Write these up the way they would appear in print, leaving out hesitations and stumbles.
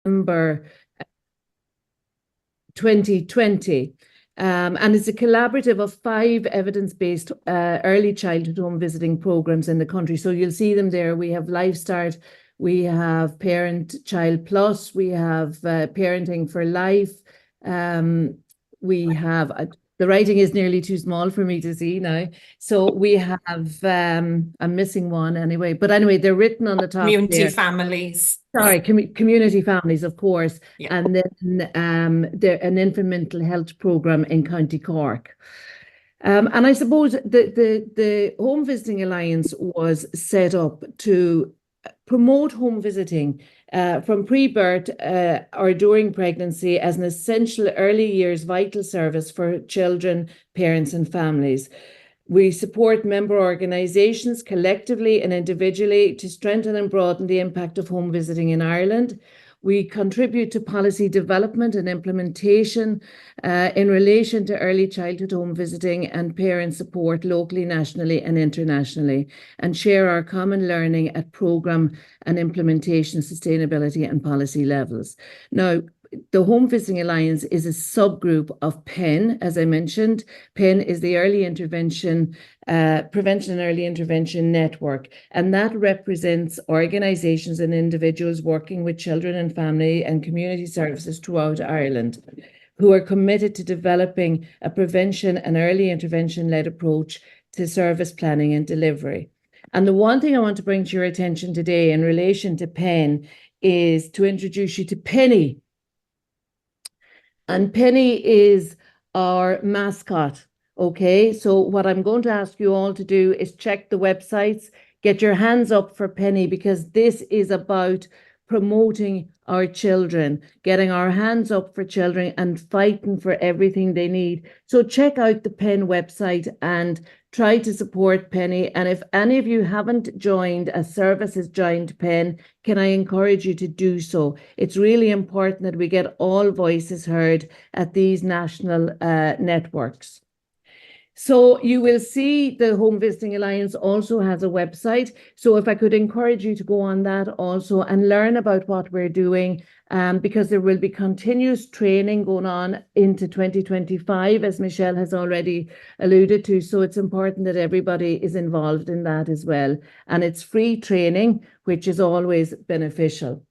November 2020. And it's a collaborative of 5 evidence-based early childhood home visiting programs in the country. So you'll see them there. We have Life Start, we have Parent Child Plus, we have Parenting for Life. We have, the writing is nearly too small for me to see now. So we have, I'm missing one anyway, but anyway, they're written on the top Community there. families. Sorry, community families, of course. Yeah. And then an infant mental health programme in County Cork. And I suppose the Home Visiting Alliance was set up to promote home visiting from pre-birth or during pregnancy as an essential early years vital service for children, parents and families. We support member organisations collectively and individually to strengthen and broaden the impact of home visiting in Ireland. We contribute to policy development and implementation in relation to early childhood home visiting and parent support locally, nationally and internationally, and share our common learning at programme and implementation, sustainability and policy levels. Now, the Home Visiting Alliance is a subgroup of PEN, as I mentioned. PEN is the Early Intervention, Prevention and Early Intervention Network, and that represents organisations and individuals working with children and family and community services throughout Ireland, who are committed to developing a prevention and early intervention-led approach to service planning and delivery. And the one thing I want to bring to your attention today in relation to PEN is to introduce you to Penny. And Penny is our mascot. Okay, so what I'm going to ask you all to do is check the websites, get your hands up for Penny, because this is about promoting our children, getting our hands up for children and fighting for everything they need. So check out the PEN website and try to support Penny. And if any of you haven't joined, a service has joined PEN, can I encourage you to do so? It's really important that we get all voices heard at these national networks. So you will see the Home Visiting Alliance also has a website. So if I could encourage you to go on that also and learn about what we're doing, because there will be continuous training going on into 2025, as Michelle has already alluded to. So it's important that everybody is involved in that as well. And it's free training, which is always beneficial.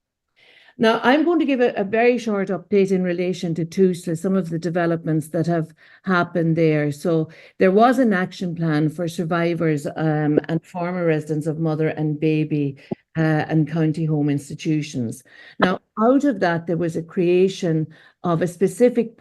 Now, I'm going to give a very short update in relation to TUSLA, some of the developments that have happened there. So there was an action plan for survivors and former residents of mother and baby and county home institutions. Now, out of that, there was a creation of a specific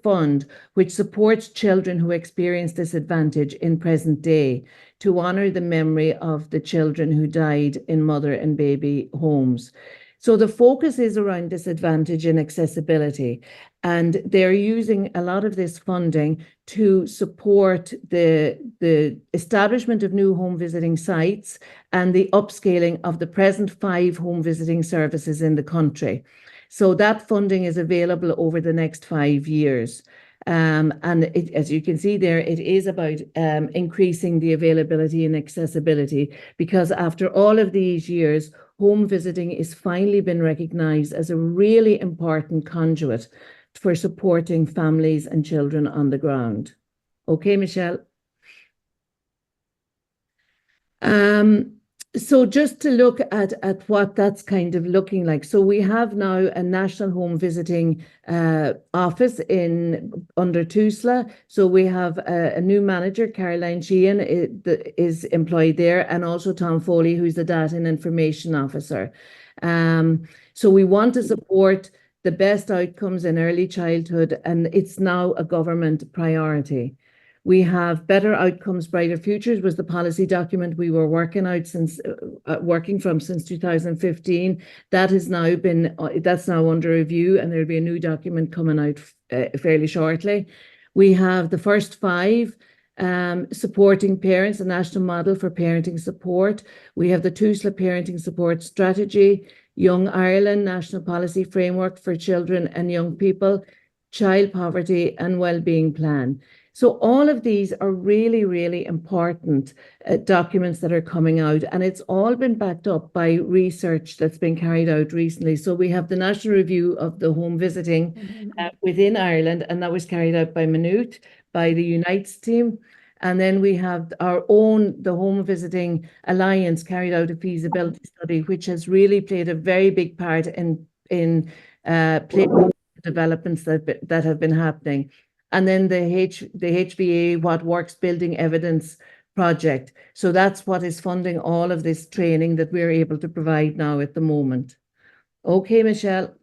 fund which supports children who experience disadvantage in present day to honour the memory of the children who died in mother and baby homes. So the focus is around disadvantage and accessibility, and they're using a lot of this funding to support the establishment of new home visiting sites and the upscaling of the present 5 home visiting services in the country. So that funding is available over the next 5 years. And as you can see there, it is about increasing the availability and accessibility, because after all of these years, home visiting is finally been recognised as a really important conduit for supporting families and children on the ground. Okay, Michelle? So just to look at what that's kind of looking like. So we have now a national home visiting office under TUSLA. So we have a new manager, Caroline Sheehan, is employed there, and also Tom Foley, who's the data and information officer. So we want to support the best outcomes in early childhood, and it's now a government priority. We have Better Outcomes, Brighter Futures was the policy document we were working from since 2015. That has now that's now under review, and there'll be a new document coming out fairly shortly. We have the First 5, supporting parents, a national model for parenting support. We have the TUSLA Parenting Support Strategy, Young Ireland National Policy Framework for Children and Young People, Child Poverty and Wellbeing Plan. So all of these are really, really important documents that are coming out, and it's all been backed up by research that's been carried out recently. So we have the National Review of the Home Visiting within Ireland, and that was carried out by Maynooth, by the Unites team. And then we have our own, the Home Visiting Alliance carried out a feasibility study, which has really played a very big part in developments that have been happening. And then the HVA What Works Building Evidence project. So that's what is funding all of this training that we're able to provide now at the moment. Okay, Michelle.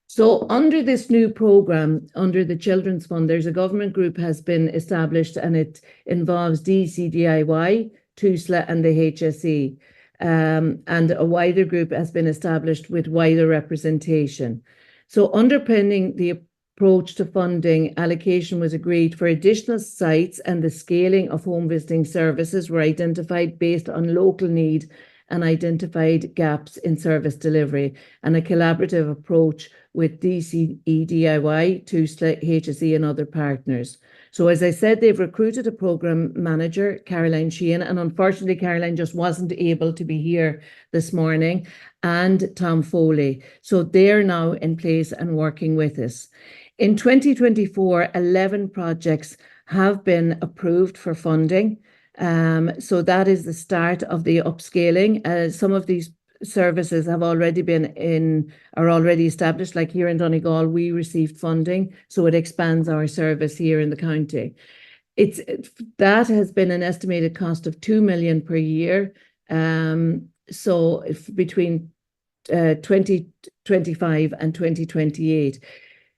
So under this new program, under the Children's Fund, there's a government group has been established, and it involves DCDIY, TUSLA and the HSE. And a wider group has been established with wider representation. So underpinning the approach to funding, allocation was agreed for additional sites, and the scaling of home visiting services were identified based on local need and identified gaps in service delivery, and a collaborative approach with DCE, DIY, TUSLA, HSE and other partners. So as I said, they've recruited a program manager, Caroline Sheehan, and unfortunately Caroline just wasn't able to be here this morning, and Tom Foley. So they're now in place and working with us. In 2024, 11 projects have been approved for funding. So that is the start of the upscaling. Some of these services have already are already established, like here in Donegal, we received funding, so it expands our service here in the county. That has been an estimated cost of 2 million per year. So if between 2025 and 2028.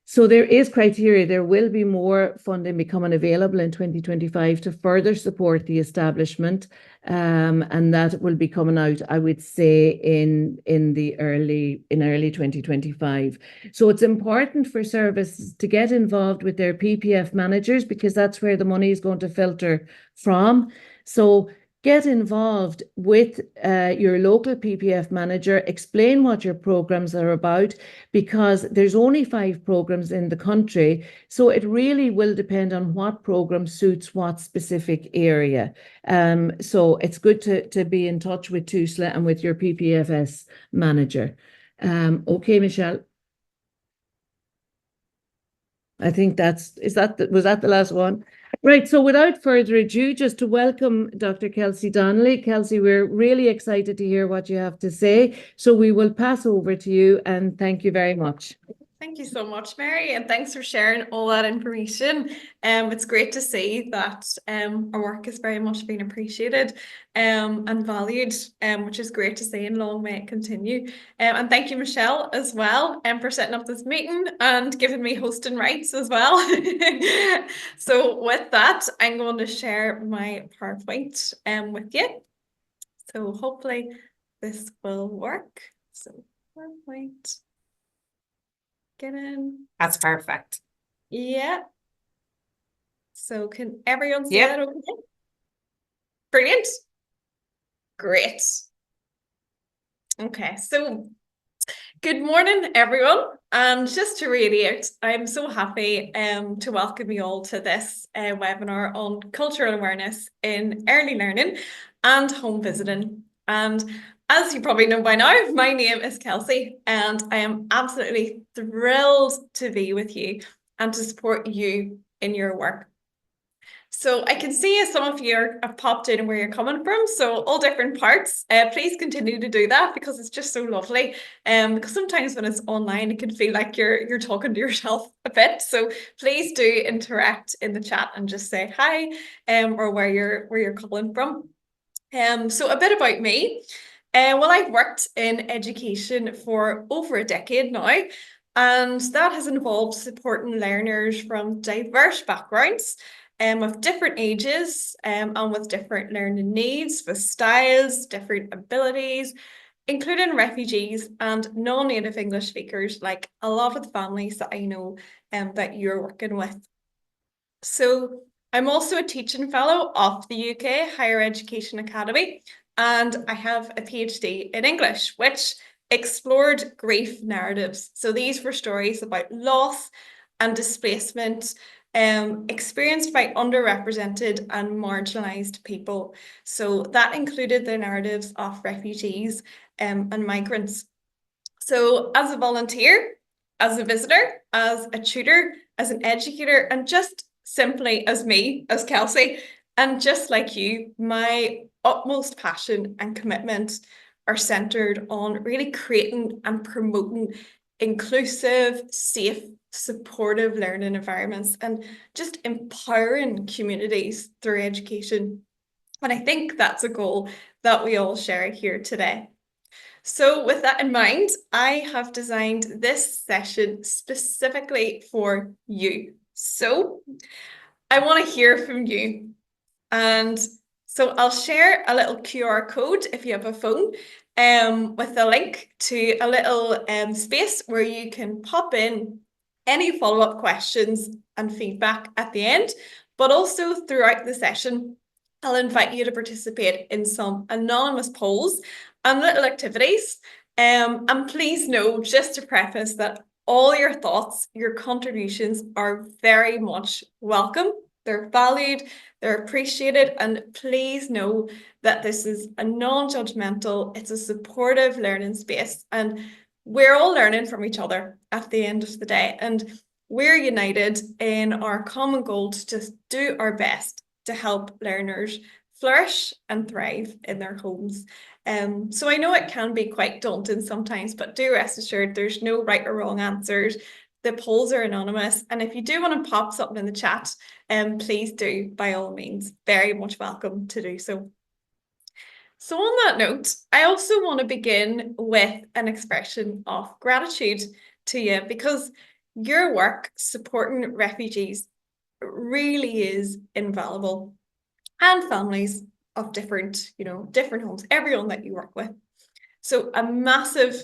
So there is criteria. There will be more funding becoming available in 2025 to further support the establishment, and that will be coming out, I would say, in early 2025. So it's important for services to get involved with their PPF managers, because that's where the money is going to filter from. So get involved with your local PPF manager, explain what your programs are about, because there's only 5 programs in the country. So it really will depend on what program suits what specific area. So it's good to be in touch with TUSLA and with your PPFS manager. Okay, Michelle. I think was that the last one? Right, so without further ado, just to welcome Dr. Kelsey Donnelly. Kelsey, we're really excited to hear what you have to say. So we will pass over to you, and thank you very much. Thank you so much, Mary, and thanks for sharing all that information. It's great to see that our work is very much being appreciated and valued, which is great to see, and long may it continue. And thank you, Michelle, as well, for setting up this meeting and giving me hosting rights as well. So with that, I'm going to share my PowerPoint with you. So hopefully this will work. So PowerPoint. Get in. That's perfect. Yeah. So can everyone see Yep. that okay? Brilliant. Great. Okay, so good morning, everyone. And just to reiterate, I'm so happy to welcome you all to this webinar on cultural awareness in early learning and home visiting. And as you probably know by now, my name is Kelsey, and I am absolutely thrilled to be with you and to support you in your work. So I can see some of you have popped in where you're coming from, so all different parts. Please continue to do that, because it's just so lovely. Because sometimes when it's online, it can feel like you're talking to yourself a bit. So please do interact in the chat and just say hi, or where you're calling from. So a bit about me. Well, I've worked in education for over a decade now, and that has involved supporting learners from diverse backgrounds, of different ages, and with different learning needs, with styles, different abilities, including refugees and non-native English speakers, like a lot of the families that I know that you're working with. So I'm also a teaching fellow of the UK Higher Education Academy, and I have a PhD in English, which explored grief narratives. So these were stories about loss and displacement experienced by underrepresented and marginalized people. So that included the narratives of refugees and migrants. So as a volunteer, as a visitor, as a tutor, as an educator, and just simply as me, as Kelsey, and just like you, my utmost passion and commitment are centered on really creating and promoting inclusive, safe, supportive learning environments and just empowering communities through education. And I think that's a goal that we all share here today. So with that in mind, I have designed this session specifically for you. So I want to hear from you. And so I'll share a little QR code if you have a phone with a link to a little space where you can pop in any follow-up questions and feedback at the end, but also throughout the session, I'll invite you to participate in some anonymous polls and little activities. And please know, just to preface, that all your thoughts, your contributions are very much welcome. They're valued, they're appreciated, and please know that this is a non-judgmental, it's a supportive learning space, and we're all learning from each other at the end of the day, and we're united in our common goal to just do our best to help learners flourish and thrive in their homes. So I know it can be quite daunting sometimes, but do rest assured there's no right or wrong answers. The polls are anonymous, and if you do want to pop something in the chat, please do, by all means. Very much welcome to do so. So on that note, I also want to begin with an expression of gratitude to you, because your work supporting refugees really is invaluable, and families of different homes, everyone that you work with. So a massive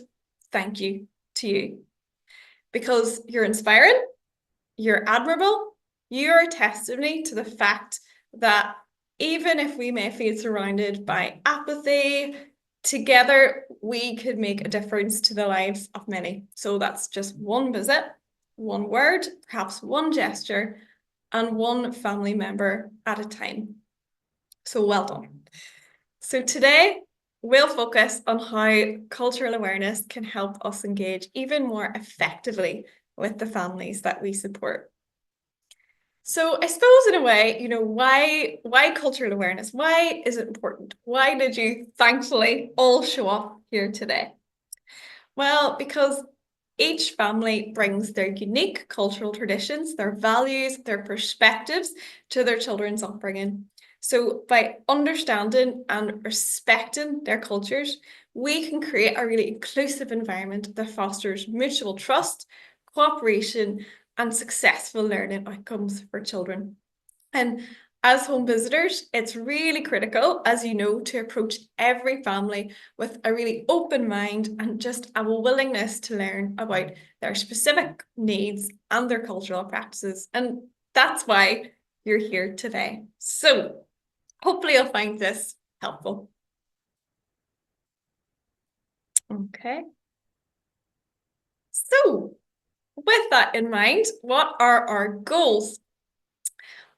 thank you to you, because you're inspiring, you're admirable, you're a testimony to the fact that even if we may feel surrounded by apathy, together we could make a difference to the lives of many. So that's just one visit, one word, perhaps one gesture, and one family member at a time. So well done. So today we'll focus on how cultural awareness can help us engage even more effectively with the families that we support. So I suppose in a way, why cultural awareness? Why is it important? Why did you thankfully all show up here today? Well, because each family brings their unique cultural traditions, their values, their perspectives to their children's upbringing. So by understanding and respecting their cultures, we can create a really inclusive environment that fosters mutual trust, cooperation, and successful learning outcomes for children. And as home visitors, it's really critical, as you know, to approach every family with a really open mind and just a willingness to learn about their specific needs and their cultural practices. And that's why you're here today. So hopefully you'll find this helpful. Okay. So with that in mind, what are our goals?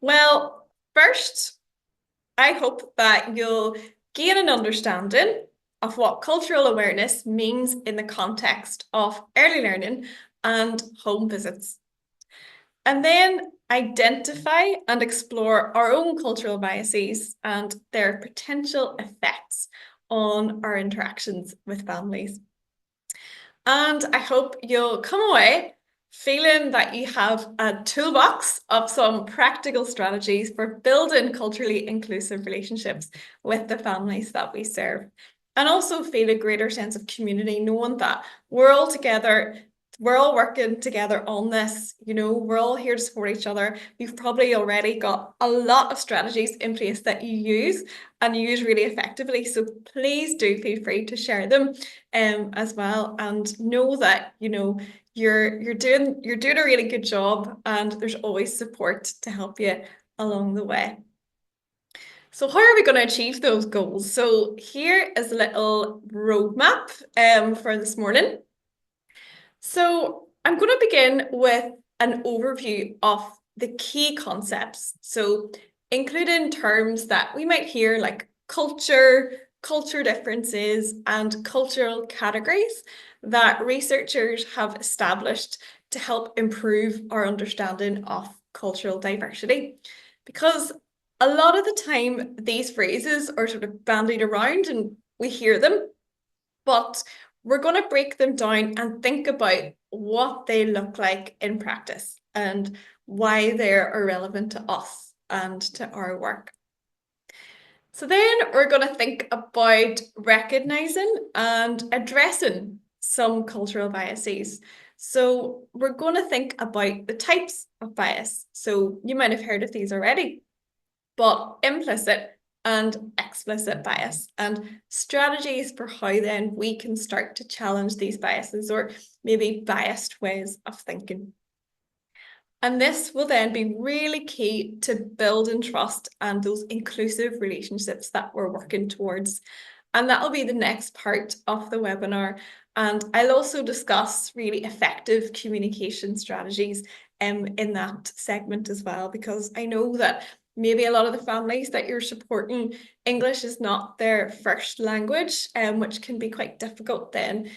Well, first, I hope that you'll gain an understanding of what cultural awareness means in the context of early learning and home visits. And then identify and explore our own cultural biases and their potential effects on our interactions with families. And I hope you'll come away feeling that you have a toolbox of some practical strategies for building culturally inclusive relationships with the families that we serve. And also feel a greater sense of community, knowing that we're all together, we're all working together on this, we're all here to support each other. You've probably already got a lot of strategies in place that you use and use really effectively. So please do feel free to share them as well, and know that, you're doing a really good job, and there's always support to help you along the way. So how are we going to achieve those goals? So here is a little roadmap for this morning. So I'm going to begin with an overview of the key concepts. So including terms that we might hear like culture, culture differences, and cultural categories that researchers have established to help improve our understanding of cultural diversity. Because a lot of the time, these phrases are sort of bandied around and we hear them, but we're going to break them down and think about what they look like in practice and why they're irrelevant to us and to our work. So then we're going to think about recognizing and addressing some cultural biases. So we're going to think about the types of bias. So you might have heard of these already, but implicit and explicit bias and strategies for how then we can start to challenge these biases or maybe biased ways of thinking. And this will then be really key to building trust and those inclusive relationships that we're working towards. And that'll be the next part of the webinar. And I'll also discuss really effective communication strategies in that segment as well, because I know that maybe a lot of the families that you're supporting, English is not their first language, which can be quite difficult then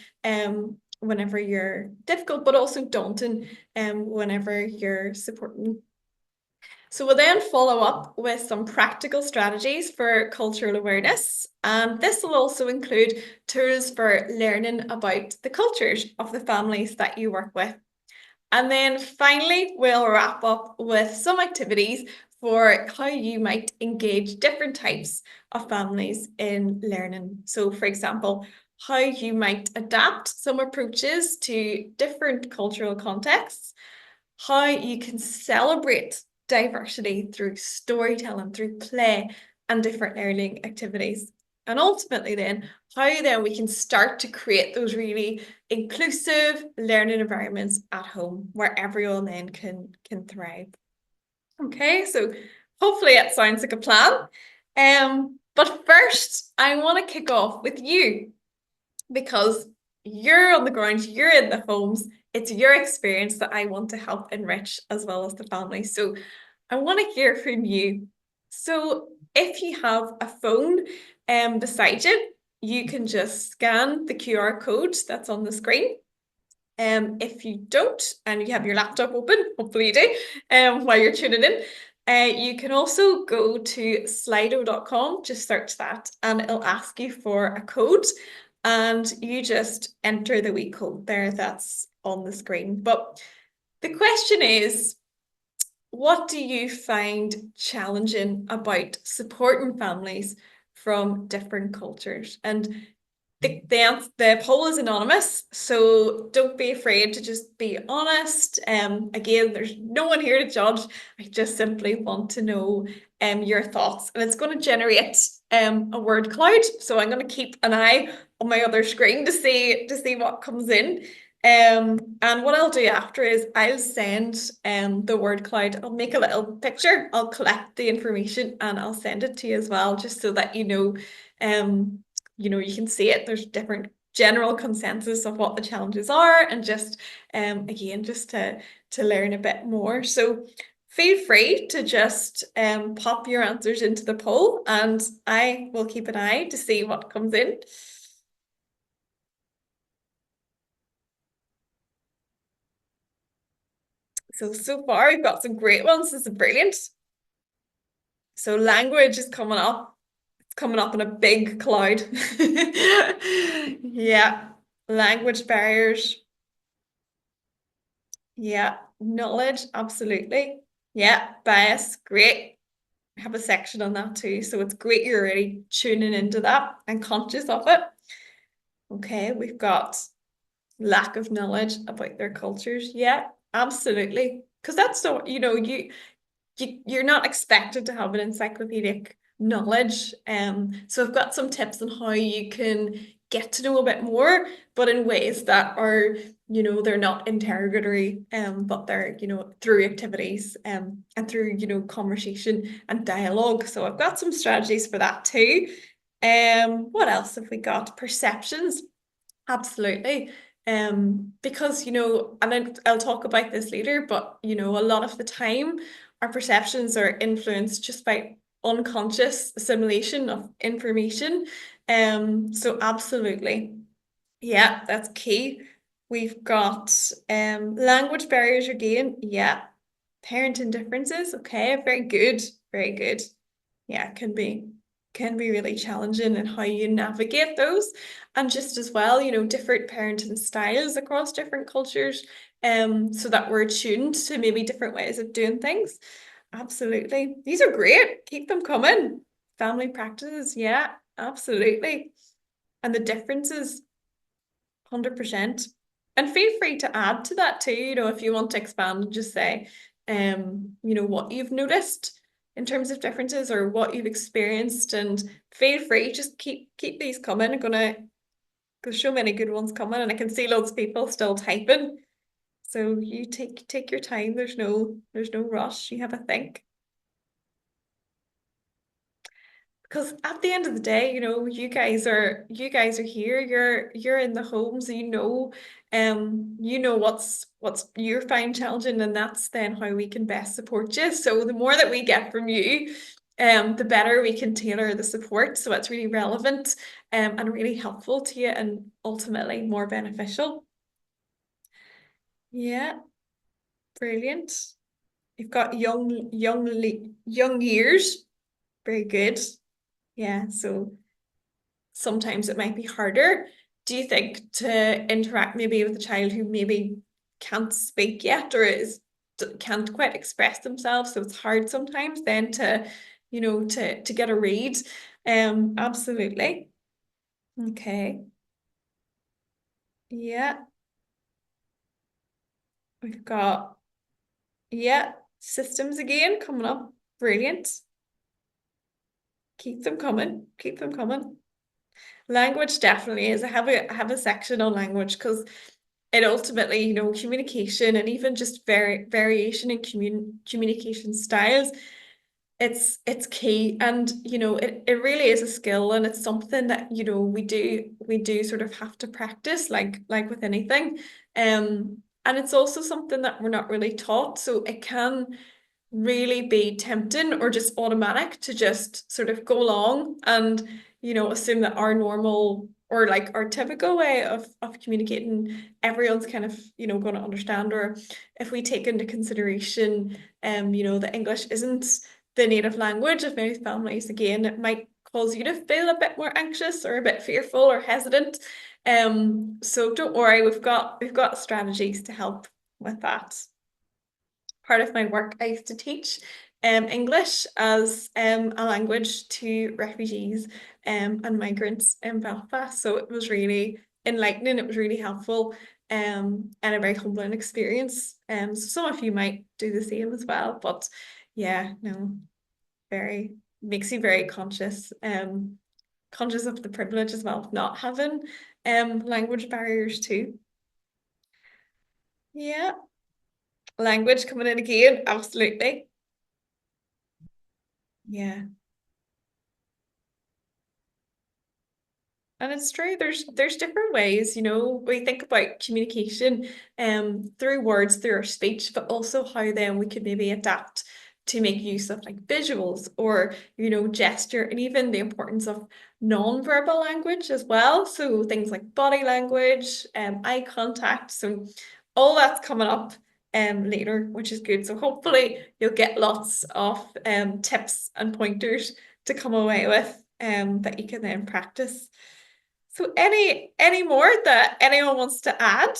whenever you're difficult, but also daunting whenever you're supporting. So we'll then follow up with some practical strategies for cultural awareness. And this will also include tools for learning about the cultures of the families that you work with. And then finally, we'll wrap up with some activities for how you might engage different types of families in learning. So for example, how you might adapt some approaches to different cultural contexts, how you can celebrate diversity through storytelling, through play and different learning activities. And ultimately then, how then we can start to create those really inclusive learning environments at home where everyone then can thrive. Okay, so hopefully it sounds like a plan. But first, I want to kick off with you because you're on the ground, you're in the homes, it's your experience that I want to help enrich as well as the family. So I want to hear from you. So if you have a phone beside you, you can just scan the QR code that's on the screen. If you don't and you have your laptop open, hopefully you do, while you're tuning in, you can also go to slido.com, just search that, and it'll ask you for a code, and you just enter the wee code there that's on the screen. But the question is, what do you find challenging about supporting families from different cultures? And the poll is anonymous, so don't be afraid to just be honest. Again, there's no one here to judge. I just simply want to know your thoughts, and it's going to generate a word cloud. So I'm going to keep an eye on my other screen to see what comes in. And what I'll do after is I'll send the word cloud. I'll make a little picture. I'll collect the information and I'll send it to you as well, just so that you know you can see it. There's different general consensus of what the challenges are, and just again, just to learn a bit more. So feel free to just pop your answers into the poll, and I will keep an eye to see what comes in. So far we've got some great ones. This is brilliant. So language is coming up. It's coming up in a big cloud. Yeah, language barriers. Yeah, knowledge, absolutely. Yeah, bias, great. I have a section on that too. So it's great you're already tuning into that and conscious of it. Okay, we've got lack of knowledge about their cultures. Yeah, absolutely. Because that's so, you're not expected to have an encyclopedic knowledge. So I've got some tips on how you can get to know a bit more, but in ways that are, they're not interrogatory, but they're, through activities, and through, conversation and dialogue. So I've got some strategies for that too. What else have we got? Perceptions. Absolutely. Because, and I'll talk about this later, but, a lot of the time our perceptions are influenced just by unconscious assimilation of information. So absolutely. Yeah, that's key. We've got language barriers again. Yeah. Parenting differences. Okay, very good. Very good. Yeah, can be really challenging in how you navigate those. And just as well, different parenting styles across different cultures, so that we're attuned to maybe different ways of doing things. Absolutely. These are great. Keep them coming. Family practices, yeah, absolutely. And the differences, 100%. And feel free to add to that too, if you want to expand and just say, what you've noticed in terms of differences or what you've experienced, and feel free, just keep these coming. There's so many good ones coming, and I can see loads of people still typing. So you take your time. There's no rush. You have a think. Because at the end of the day, you guys are here. You're in the homes. What's you're finding challenging, and that's then how we can best support you. So the more that we get from you, the better we can tailor the support, so it's really relevant, and really helpful to you, and ultimately more beneficial. Yeah, brilliant. You've got young years. Very good. Yeah, so sometimes it might be harder. Do you think to interact maybe with a child who maybe can't speak yet, or can't quite express themselves, so it's hard sometimes then to, to get a read? Absolutely. Okay. Yeah, we've got, yeah, systems again coming up. Brilliant. Keep them coming. Keep them coming. Language definitely is. I have a section on language because it ultimately, communication, and even just variation in communication styles, it's key. And it really is a skill, and it's something that we do sort of have to practice, like with anything. And it's also something that we're not really taught, so it can really be tempting or just automatic to just sort of go along and assume that our normal, or like our typical way of communicating, everyone's kind of going to understand. Or if we take into consideration that English isn't the native language of many families, again, it might cause you to feel a bit more anxious or a bit fearful or hesitant. So don't worry, we've got strategies to help with that. Part of my work, I used to teach English as a language to refugees and migrants in Belfast. So it was really enlightening. It was really helpful, and a very humbling experience. So some of you might do the same as well. But yeah, no, very makes you very conscious of the privilege as well of not having language barriers too. Yeah, language coming in again, absolutely. Yeah. And it's true, there's different ways, we think about communication through words, through our speech, but also how then we could maybe adapt to make use of like visuals or, gesture, and even the importance of non-verbal language as well. So things like body language, eye contact. So all that's coming up later, which is good. So hopefully you'll get lots of tips and pointers to come away with that you can then practice. So any more that anyone wants to add?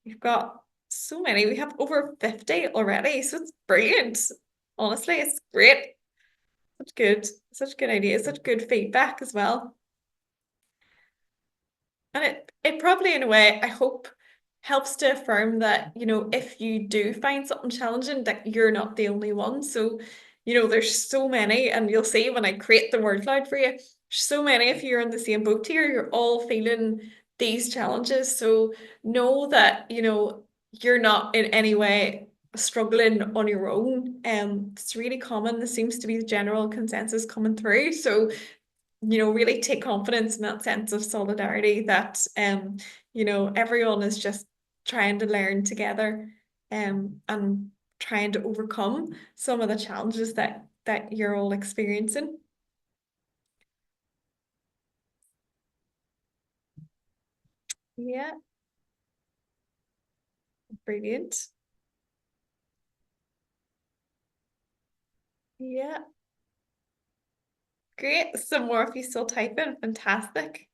We've got so many. We have over 50 already, so it's brilliant. Honestly, it's great. Such good ideas, such good feedback as well. And it probably in a way, I hope, helps to affirm that, if you do find something challenging, that you're not the only one. So, there's so many, and you'll see when I create the word cloud for you, so many of you are in the same boat here. You're all feeling these challenges. So know that, you're not in any way struggling on your own. It's really common. This seems to be the general consensus coming through. So, really take confidence in that sense of solidarity that, everyone is just trying to learn together, and trying to overcome some of the challenges that you're all experiencing. Yeah, brilliant. Yeah, great. Some more if you still typing. Fantastic.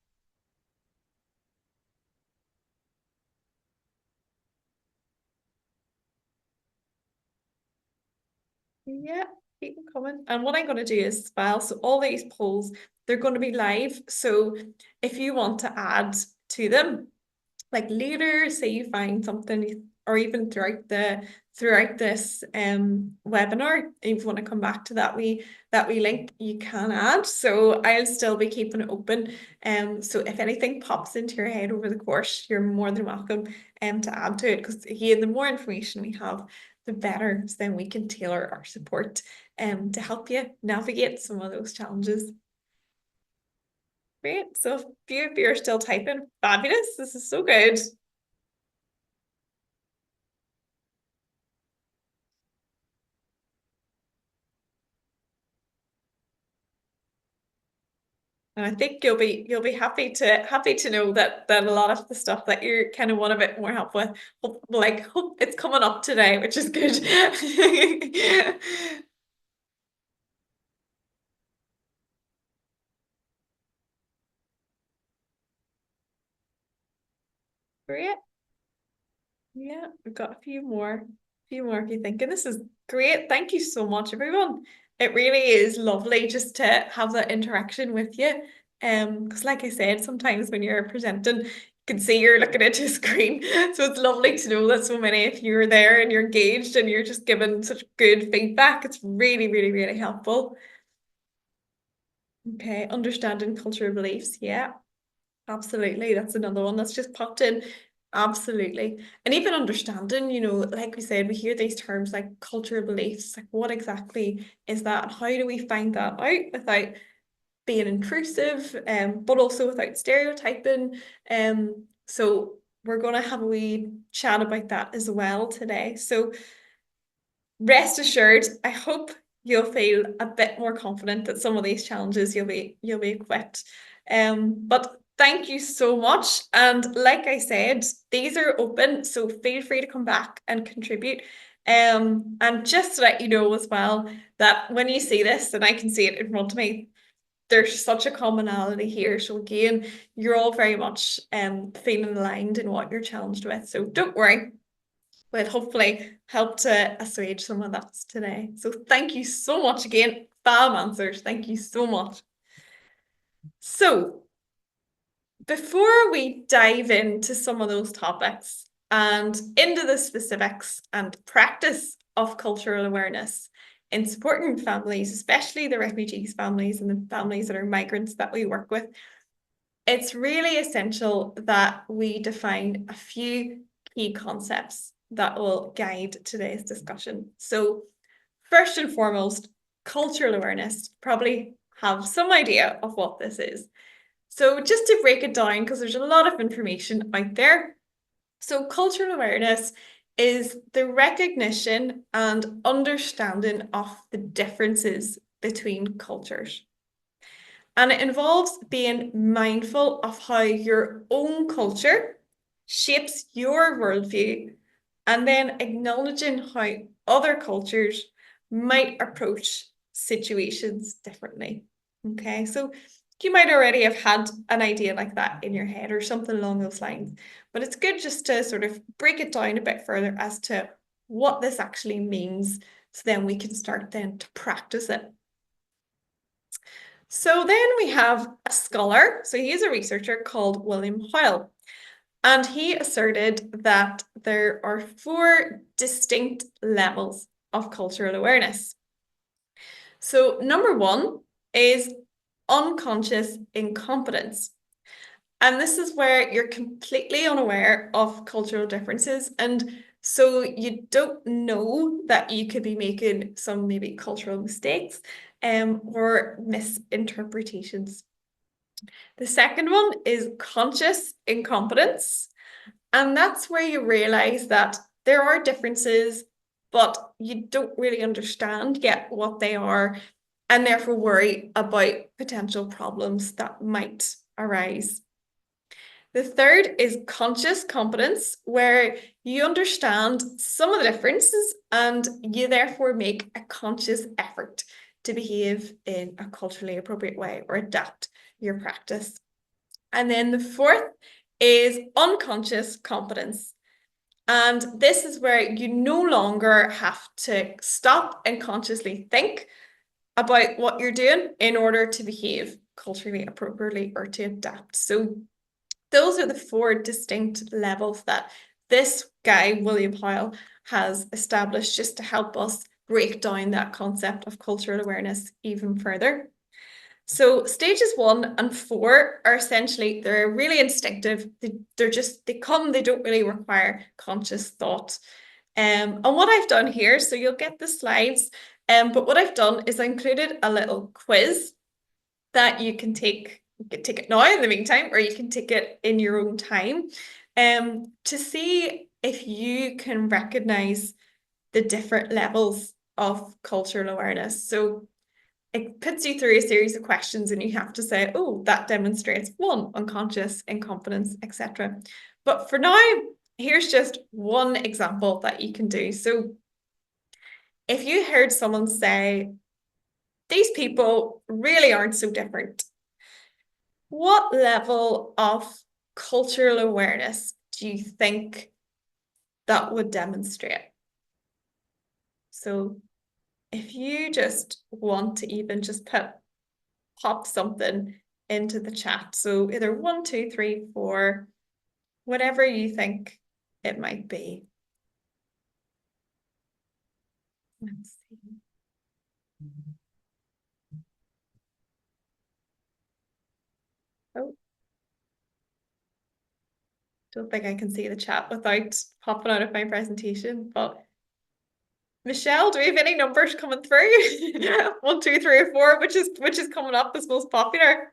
Yeah, keep them coming. And what I'm going to do is as well, so all these polls, they're going to be live. So if you want to add to them, like later, say you find something, or even throughout this webinar, if you want to come back to that we link, you can add. So I'll still be keeping it open. So if anything pops into your head over the course, you're more than welcome to add to it, because again, the more information we have, the better. So then we can tailor our support to help you navigate some of those challenges. Great. So if you're still typing, fabulous. This is so good. And I think you'll be happy to know that a lot of the stuff that you're kind of want a bit more help with, hope it's coming up today, which is good. Great. Yeah, we've got a few more if you're thinking. This is great. Thank you so much, everyone. It really is lovely just to have that interaction with you. Because like I said, sometimes when you're presenting, you can see you're looking at your screen. So it's lovely to know that so many of you are there and you're engaged and you're just giving such good feedback. It's really, really, really helpful. Okay, understanding cultural beliefs. Yeah. Absolutely. That's another one that's just popped in. Absolutely. And even understanding, like we said, we hear these terms like cultural beliefs. Like, what exactly is that? And how do we find that out without being intrusive, but also without stereotyping? So we're going to have a wee chat about that as well today. So rest assured, I hope you'll feel a bit more confident that some of these challenges you'll be equipped. But thank you so much. And like I said, these are open, so feel free to come back and contribute. And just to let you know as well that when you see this, and I can see it in front of me, there's such a commonality here. So again, you're all very much feeling aligned in what you're challenged with. So don't worry, will hopefully help to assuage some of that today. So thank you so much again. Fab answers. Thank you so much. So before we dive into some of those topics and into the specifics and practice of cultural awareness in supporting families, especially the refugees families and the families that are migrants that we work with, it's really essential that we define a few key concepts that will guide today's discussion. So first and foremost, cultural awareness. Probably have some idea of what this is. So just to break it down, because there's a lot of information out there. So cultural awareness is the recognition and understanding of the differences between cultures. And it involves being mindful of how your own culture shapes your worldview, and then acknowledging how other cultures might approach situations differently. Okay, so you might already have had an idea like that in your head or something along those lines, but it's good just to sort of break it down a bit further as to what this actually means, so then we can start then to practice it. So then we have a scholar, so he's a researcher called William Hoyle, and he asserted that there are 4 distinct levels of cultural awareness. So number 1 is unconscious incompetence. And this is where you're completely unaware of cultural differences. And so you don't know that you could be making some maybe cultural mistakes or misinterpretations. The second one is conscious incompetence. And that's where you realize that there are differences, but you don't really understand yet what they are, and therefore worry about potential problems that might arise. The third is conscious competence, where you understand some of the differences and you therefore make a conscious effort to behave in a culturally appropriate way or adapt your practice. And then the fourth is unconscious competence. And this is where you no longer have to stop and consciously think about what you're doing in order to behave culturally appropriately or to adapt. So those are the four distinct levels that this guy, William Powell, has established just to help us break down that concept of cultural awareness even further. So stages 1 and 4 are essentially, they're really instinctive. They come, they don't really require conscious thought. And what I've done here, so you'll get the slides, but what I've done is I included a little quiz that you can take. You can take it now in the meantime, or you can take it in your own time, to see if you can recognize the different levels of cultural awareness. So it puts you through a series of questions and you have to say, oh, that demonstrates 1, unconscious incompetence, etc. But for now, here's just one example that you can do. So if you heard someone say, these people really aren't so different, what level of cultural awareness do you think that would demonstrate? So if you just want to even just pop something into the chat. So either 1, 2, 3, 4, whatever you think it might be. Let's see. Oh, don't think I can see the chat without popping out of my presentation, but Michelle, do we have any numbers coming through? 1, 2, 3, or 4, which is coming up as most popular?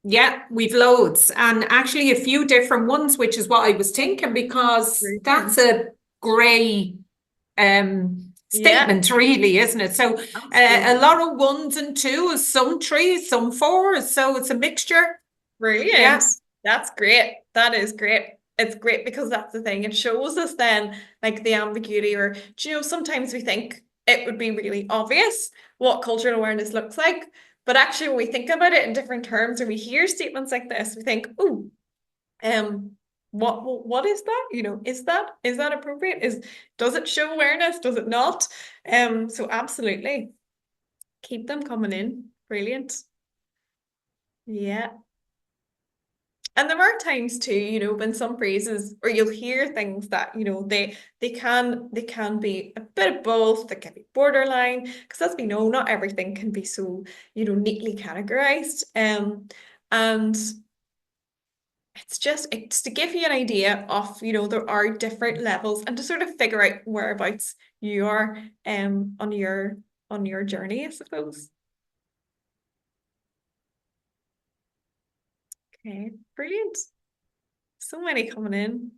Yeah, we've loads, and actually a few different ones, which is what I was thinking, because that's a grey statement, really, isn't it? So a lot of 1s and 2s, some 3s, some 4s, so it's a mixture. Brilliant. Yeah. That's great. That is great. It's great because that's the thing. It shows us then like the ambiguity, or sometimes we think it would be really obvious what cultural awareness looks like. But actually, when we think about it in different terms, or we hear statements like this, we think, oh, what is that? Is that appropriate? Does it show awareness? Does it not? So absolutely. Keep them coming in. Brilliant. Yeah. And there are times too, when some phrases, or you'll hear things that, they can be a bit of both, they can be borderline, because as we know, not everything can be so, neatly categorized. And it's to give you an idea of, there are different levels, and to sort of figure out whereabouts you are on your journey, I suppose. Okay, brilliant. So many coming in.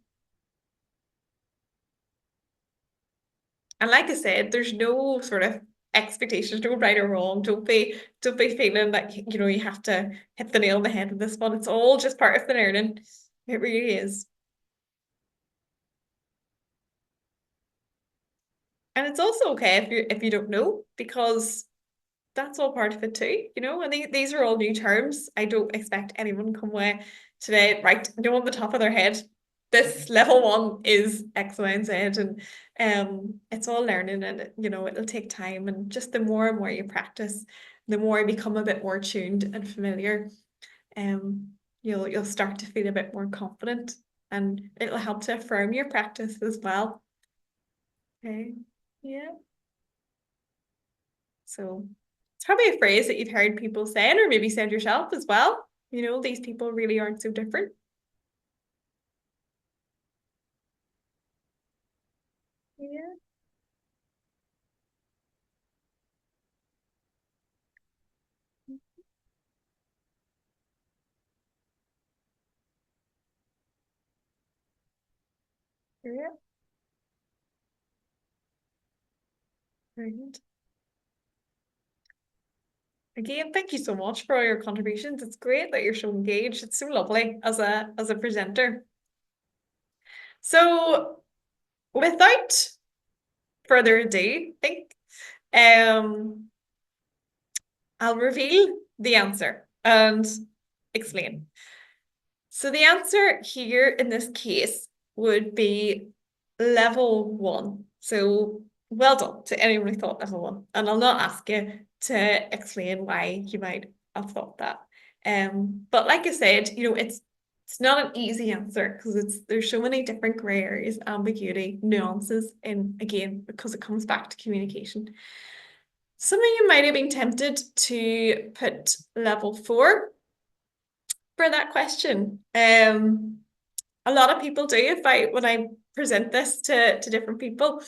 And like I said, there's no sort of expectations, no right or wrong. Don't be feeling like you have to hit the nail on the head with this one. It's all just part of the learning. It really is. And it's also okay if you don't know, because that's all part of it too, and these are all new terms. I don't expect anyone to come away today, right, on the top of their head, this level 1 is X, Y, and Z, and it's all learning, and it'll take time, and just the more and more you practice, the more you become a bit more tuned and familiar, you'll start to feel a bit more confident, and it'll help to affirm your practice as well. Okay, yeah. So it's probably a phrase that you've heard people saying, or maybe said yourself as well. You know, these people really aren't so different. Yeah. Yeah. Brilliant. Again, thank you so much for all your contributions. It's great that you're so engaged. It's so lovely as a presenter. So without further ado, I think I'll reveal the answer and explain. So the answer here in this case would be level 1. So well done to anyone who thought level 1. And I'll not ask you to explain why you might have thought that. But like I said, you know, it's not an easy answer because there's so many different grey areas, ambiguity, nuances, and again, because it comes back to communication. Some of you might have been tempted to put level 4 for that question. A lot of people do when I present this to different people.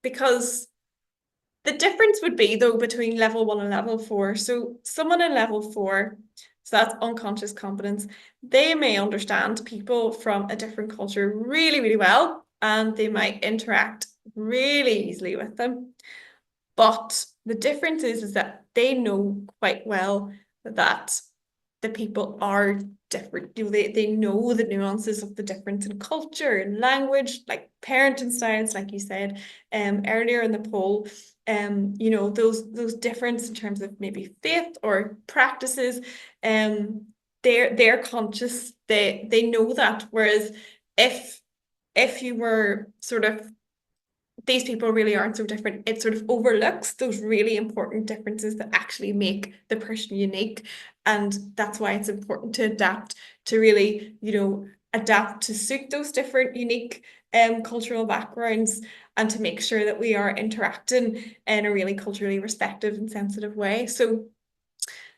Because the difference would be though between level 1 and level 4. So someone in level 4, so that's unconscious competence, they may understand people from a different culture really, really well, and they might interact really easily with them. But the difference is that they know quite well that the people are different. You know, they know the nuances of the difference in culture and language, like parenting styles, like you said earlier in the poll. You know, those difference in terms of maybe faith or practices. They're conscious. They know that. Whereas if you were sort of, these people really aren't so different, it sort of overlooks those really important differences that actually make the person unique. And that's why it's important to adapt, to really, you know, adapt to suit those different unique cultural backgrounds, and to make sure that we are interacting in a really culturally respectful and sensitive way. So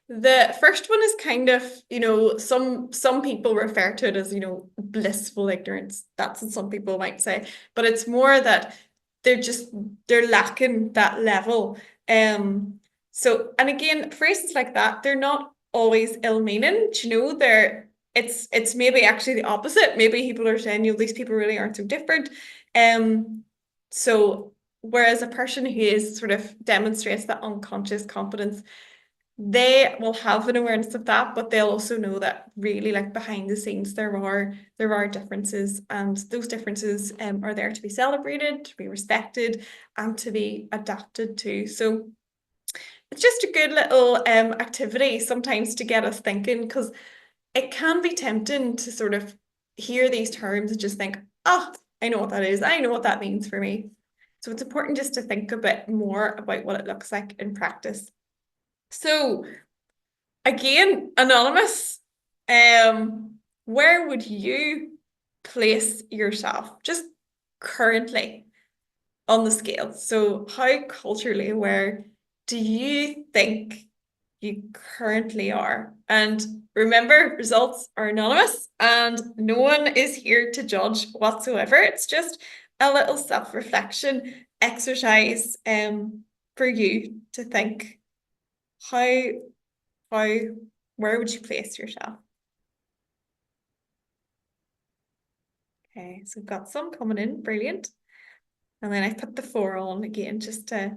the first one is kind of, you know, some people refer to it as, you know, blissful ignorance. That's what some people might say, but it's more that they're lacking that level. So, and again, phrases like that, they're not always ill-meaning, you know, it's maybe actually the opposite. Maybe people are saying, you know, these people really aren't so different. So whereas a person who is sort of demonstrates that unconscious competence, they will have an awareness of that, but they'll also know that really, like, behind the scenes there are differences, and those differences are there to be celebrated, to be respected, and to be adapted to. So it's just a good little activity sometimes to get us thinking, because it can be tempting to sort of hear these terms and just think, oh, I know what that is, I know what that means for me. So it's important just to think a bit more about what it looks like in practice. So again, anonymous, where would you place yourself just currently on the scale? So how culturally aware do you think you currently are? And remember, results are anonymous and no one is here to judge whatsoever. It's just a little self-reflection exercise for you to think, how where would you place yourself? Okay, so we've got some coming in, brilliant. And then I put the 4 on again just to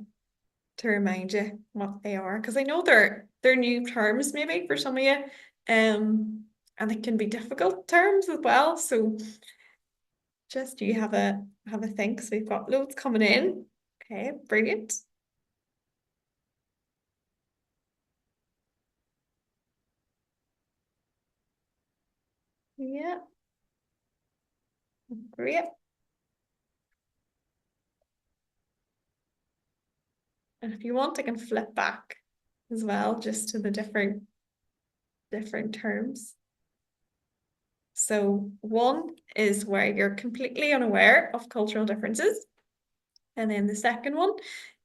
remind you what they are, because I know they're new terms maybe for some of you, and it can be difficult terms as well. So just you have a think. So we've got loads coming in. Okay, brilliant. Yeah, great. And if you want, I can flip back as well, just to the different terms. So 1 is where you're completely unaware of cultural differences. And then the second one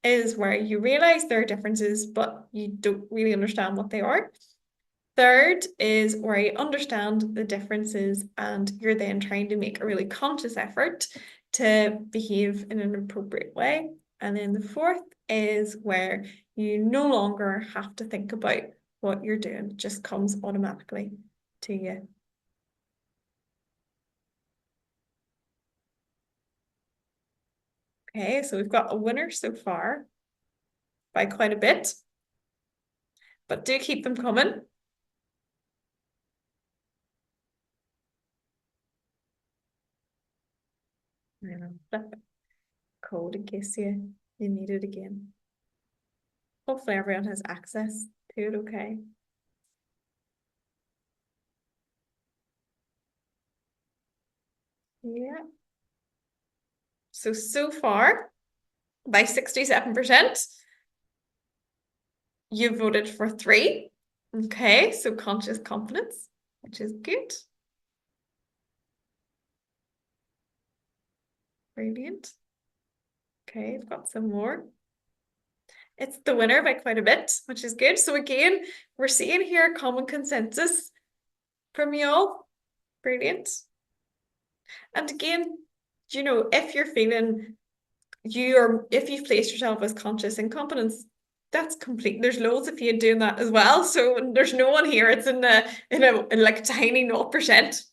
is where you realize there are differences, but you don't really understand what they are. Third is where you understand the differences and you're then trying to make a really conscious effort to behave in an appropriate way. And then the fourth is where you no longer have to think about what you're doing. It just comes automatically to you. Okay, so we've got a winner so far by quite a bit, but do keep them coming. I'm gonna flip it. Code in case you need it again. Hopefully everyone has access to it, okay? Yeah. So far, by 67%, you voted for 3. Okay, so conscious confidence, which is good. Brilliant. Okay, I've got some more. It's the winner by quite a bit, which is good. So again, we're seeing here common consensus from you all. Brilliant. And again, you know, if you're feeling if you've placed yourself as conscious incompetence, that's complete. There's loads of you doing that as well. So there's no one here. It's in like tiny 0%.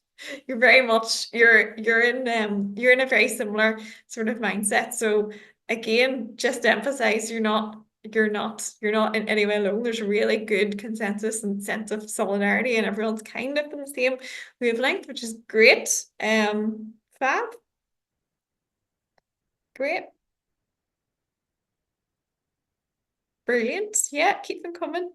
You're very much you're in a very similar sort of mindset. So again, just to emphasize, you're not in any way alone. There's a really good consensus and sense of solidarity, and everyone's kind of in the same wavelength, which is great. Fab. Great. Brilliant. Yeah, keep them coming.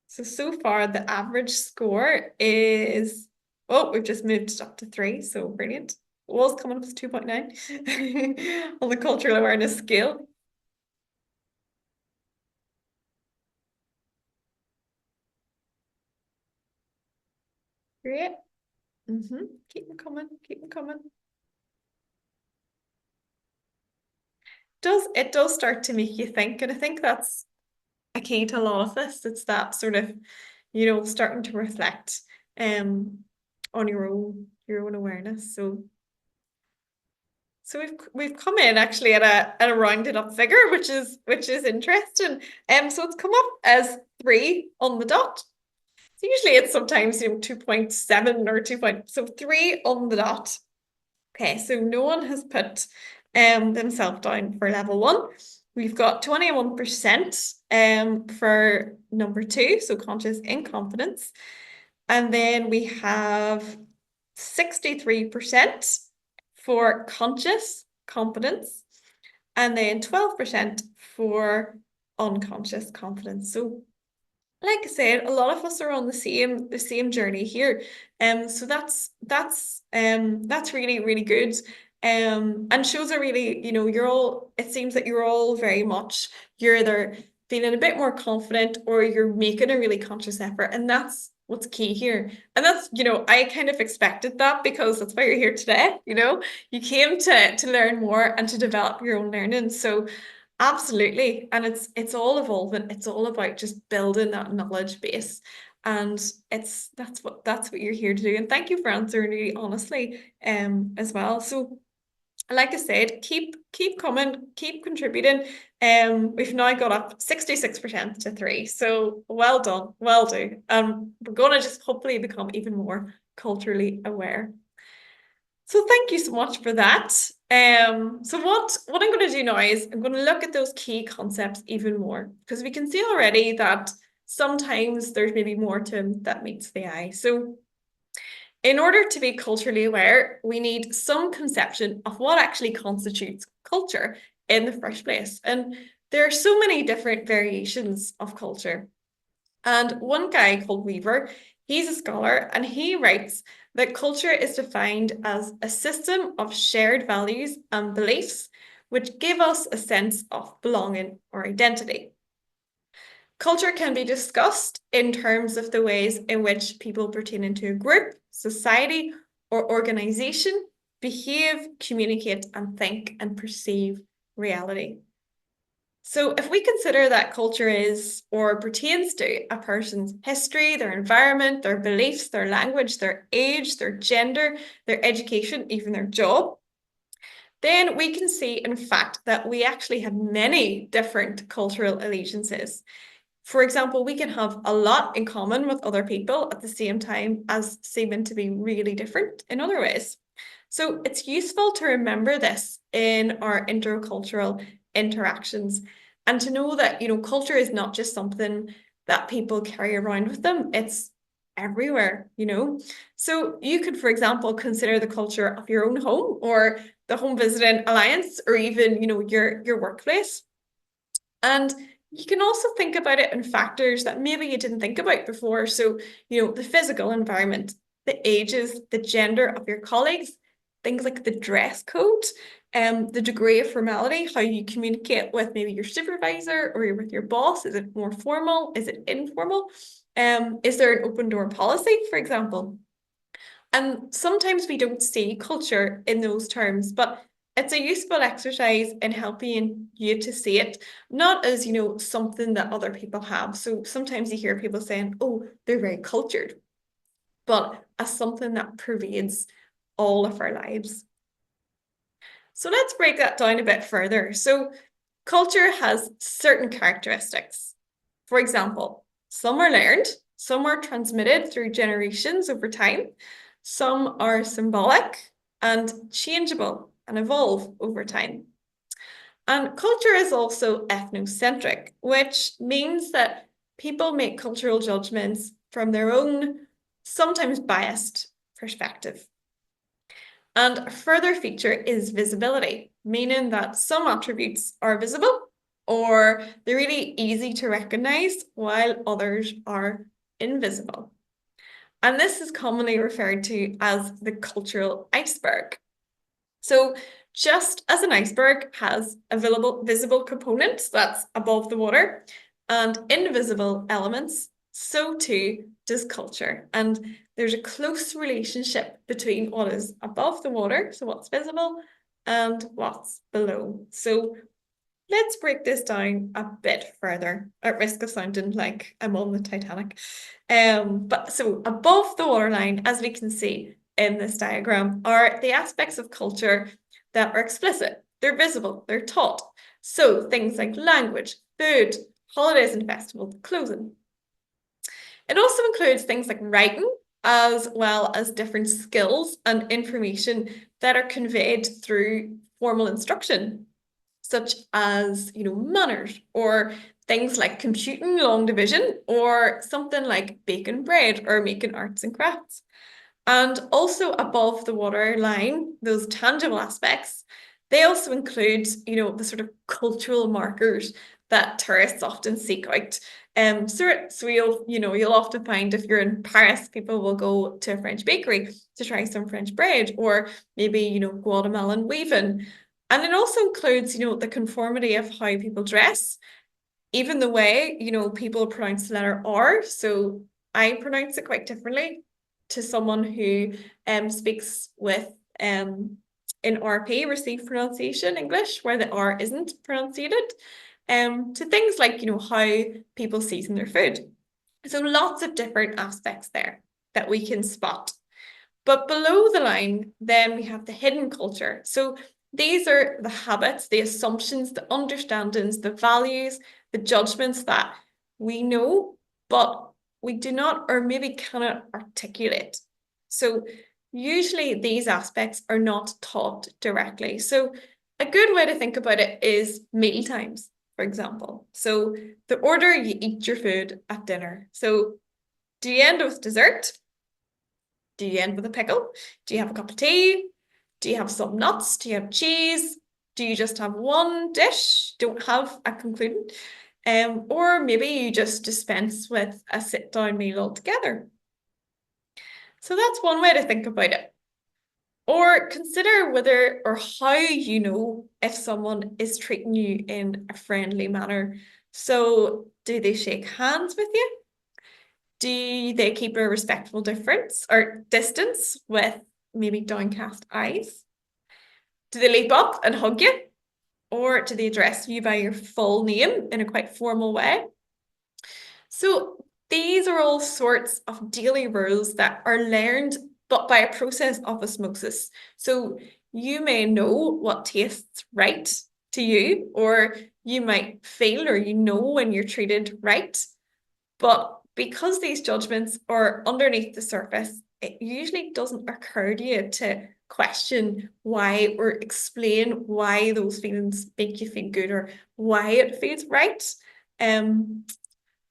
So far the average score is, oh, we've just moved it up to 3, so brilliant. It was coming up as 2.9 on the cultural awareness scale. Great. Keep them coming, keep them coming. It does start to make you think, and I think that's a key to a lot of this. It's that sort of, you know, starting to reflect on your own awareness. So we've come in actually at a rounded up figure, which is interesting. So it's come up as 3 on the dot. So usually it's sometimes 2.7 or 2 so 3 on the dot. Okay, so no one has put themselves down for level 1. We've got 21% for number 2, so conscious incompetence. And then we have 63% for conscious competence, and then 12% for unconscious confidence. So like I said, a lot of us are on the same journey here. So that's really, really good. And shows are really, it seems that you're all very much, you're either feeling a bit more confident or you're making a really conscious effort. And that's what's key here. And that's, I kind of expected that because that's why you're here today. You came to learn more and to develop your own learning. So absolutely. And it's all evolving. It's all about just building that knowledge base. And that's what you're here to do. And thank you for answering really honestly as well. So like I said, keep coming, keep contributing. We've now got up 66% to 3. So well done, well done. We're gonna just hopefully become even more culturally aware. So thank you so much for that. So what I'm going to do now is I'm going to look at those key concepts even more, because we can see already that sometimes there's maybe more to them that meets the eye. So in order to be culturally aware, we need some conception of what actually constitutes culture in the first place. And there are so many different variations of culture. And one guy called Weaver, he's a scholar, and he writes that culture is defined as a system of shared values and beliefs which give us a sense of belonging or identity. Culture can be discussed in terms of the ways in which people pertain into a group, society, or organization, behave, communicate, and think and perceive reality. So if we consider that culture is or pertains to a person's history, their environment, their beliefs, their language, their age, their gender, their education, even their job, then we can see, in fact, that we actually have many different cultural allegiances. For example, we can have a lot in common with other people at the same time as seeming to be really different in other ways. So it's useful to remember this in our intercultural interactions and to know that, culture is not just something that people carry around with them. It's everywhere. So you could, for example, consider the culture of your own home or the Home Visiting Alliance or even, your workplace. And you can also think about it in factors that maybe you didn't think about before. So, the physical environment, the ages, the gender of your colleagues, things like the dress code, the degree of formality, how you communicate with maybe your supervisor or with your boss. Is it more formal? Is it informal? Is there an open door policy, for example? And sometimes we don't see culture in those terms, but it's a useful exercise in helping you to see it, not as, something that other people have. So sometimes you hear people saying, oh, they're very cultured, but as something that pervades all of our lives. So let's break that down a bit further. So culture has certain characteristics. For example, some are learned, some are transmitted through generations over time, some are symbolic and changeable and evolve over time. And culture is also ethnocentric, which means that people make cultural judgments from their own, sometimes biased perspective. And a further feature is visibility, meaning that some attributes are visible or they're really easy to recognize while others are invisible. And this is commonly referred to as the cultural iceberg. So just as an iceberg has a visible component that's above the water and invisible elements, so too does culture. And there's a close relationship between what is above the water, so what's visible, and what's below. So let's break this down a bit further, at risk of sounding like I'm on the Titanic. But so above the waterline, as we can see in this diagram, are the aspects of culture that are explicit. They're visible, they're taught. So things like language, food, holidays and festivals, clothing. It also includes things like writing, as well as different skills and information that are conveyed through formal instruction, such as, manners, or things like computing long division, or something like baking bread or making arts and crafts. And also above the water line, those tangible aspects, they also include, the sort of cultural markers that tourists often seek out. So you'll often find if you're in Paris, people will go to a French bakery to try some French bread, or maybe, Guatemalan weaving. And it also includes, the conformity of how people dress, even the way, people pronounce the letter R. So I pronounce it quite differently to someone who speaks with in RP, received pronunciation English, where the R isn't pronunciated, to things like, how people season their food. So lots of different aspects there that we can spot. But below the line, then we have the hidden culture. So these are the habits, the assumptions, the understandings, the values, the judgments that we know, but we do not or maybe cannot articulate. So usually these aspects are not taught directly. So a good way to think about it is meal times, for example. So the order you eat your food at dinner. So do you end with dessert? Do you end with a pickle? Do you have a cup of tea? Do you have some nuts? Do you have cheese? Do you just have one dish? Don't have a concluding? Or maybe you just dispense with a sit-down meal altogether. So that's one way to think about it. Or consider whether or how you know if someone is treating you in a friendly manner. So do they shake hands with you? Do they keep a respectful difference or distance with maybe downcast eyes? Do they leap up and hug you? Or do they address you by your full name in a quite formal way? So these are all sorts of daily rules that are learned, but by a process of osmosis. So you may know what tastes right to you, or you might feel or you know when you're treated right. But because these judgments are underneath the surface, it usually doesn't occur to you to question why or explain why those feelings make you feel good or why it feels right.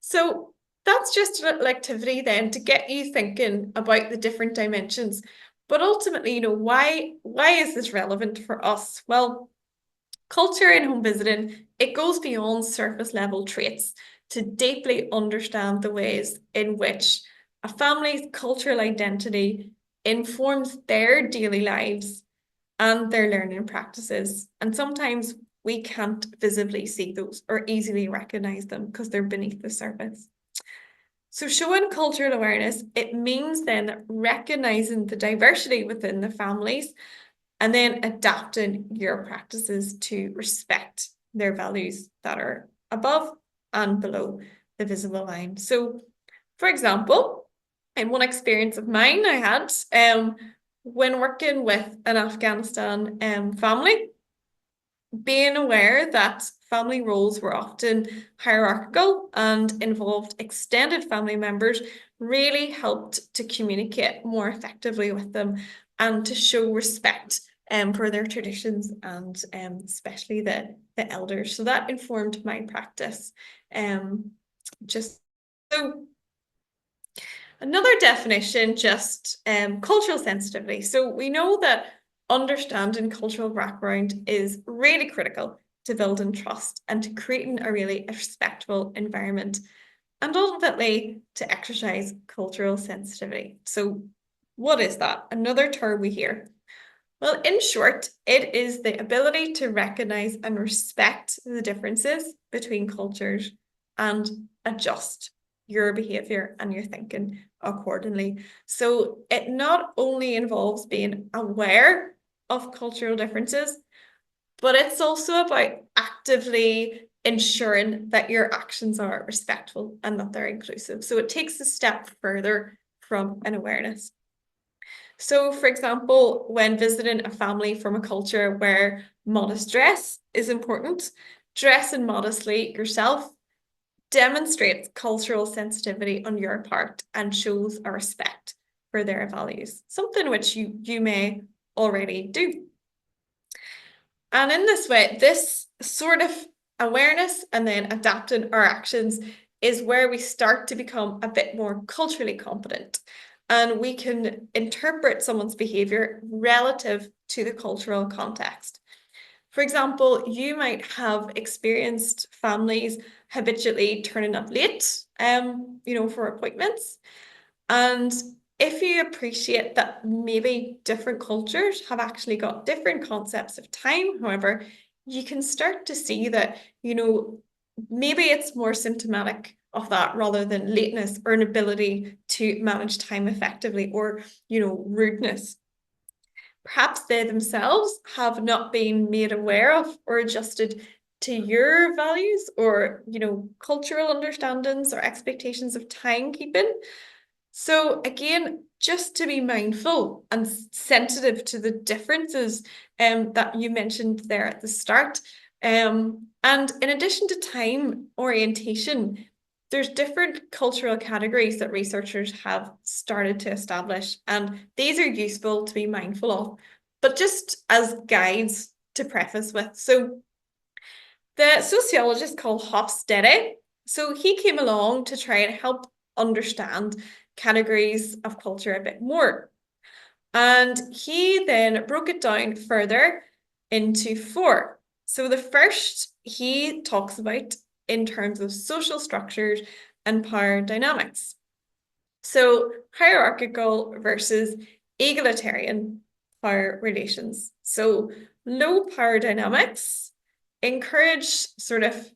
So that's just a little activity then to get you thinking about the different dimensions. But ultimately, why is this relevant for us? Well, culture in home visiting, it goes beyond surface level traits to deeply understand the ways in which a family's cultural identity informs their daily lives and their learning practices. And sometimes we can't visibly see those or easily recognize them because they're beneath the surface. So showing cultural awareness, it means then recognizing the diversity within the families and then adapting your practices to respect their values that are above and below the visible line. So, for example, in one experience of mine I had when working with an Afghanistan family, being aware that family roles were often hierarchical and involved extended family members really helped to communicate more effectively with them and to show respect for their traditions and especially the elders. So that informed my practice. Just so another definition, just cultural sensitivity. So we know that understanding cultural background is really critical to building trust and to creating a really respectful environment and ultimately to exercise cultural sensitivity. So what is that? Another term we hear. Well, in short, it is the ability to recognize and respect the differences between cultures and adjust your behavior and your thinking accordingly. So it not only involves being aware of cultural differences, but it's also about actively ensuring that your actions are respectful and that they're inclusive. So it takes a step further from an awareness. So, for example, when visiting a family from a culture where modest dress is important, dressing modestly yourself demonstrates cultural sensitivity on your part and shows a respect for their values, something which you may already do. And in this way, this sort of awareness and then adapting our actions is where we start to become a bit more culturally competent. And we can interpret someone's behavior relative to the cultural context. For example, you might have experienced families habitually turning up late, for appointments. And if you appreciate that maybe different cultures have actually got different concepts of time, however, you can start to see that, maybe it's more symptomatic of that rather than lateness or an ability to manage time effectively or, rudeness. Perhaps they themselves have not been made aware of or adjusted to your values or, cultural understandings or expectations of timekeeping. So again, just to be mindful and sensitive to the differences that you mentioned there at the start. And in addition to time orientation, there's different cultural categories that researchers have started to establish, and these are useful to be mindful of, but just as guides to preface with. So the sociologist called Hofstede, so he came along to try and help understand categories of culture a bit more. And he then broke it down further into 4. So the first he talks about in terms of social structures and power dynamics. So hierarchical versus egalitarian power relations. So low power dynamics encourage sort of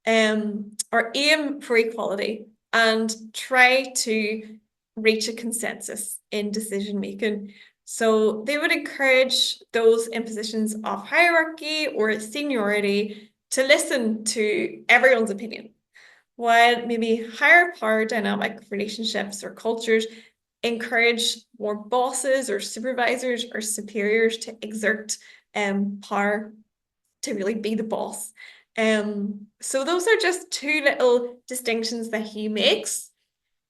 or aim for equality and try to reach a consensus in decision making. So they would encourage those in positions of hierarchy or seniority to listen to everyone's opinion, while maybe higher power dynamic relationships or cultures encourage more bosses or supervisors or superiors to exert power to really be the boss. So those are just two little distinctions that he makes.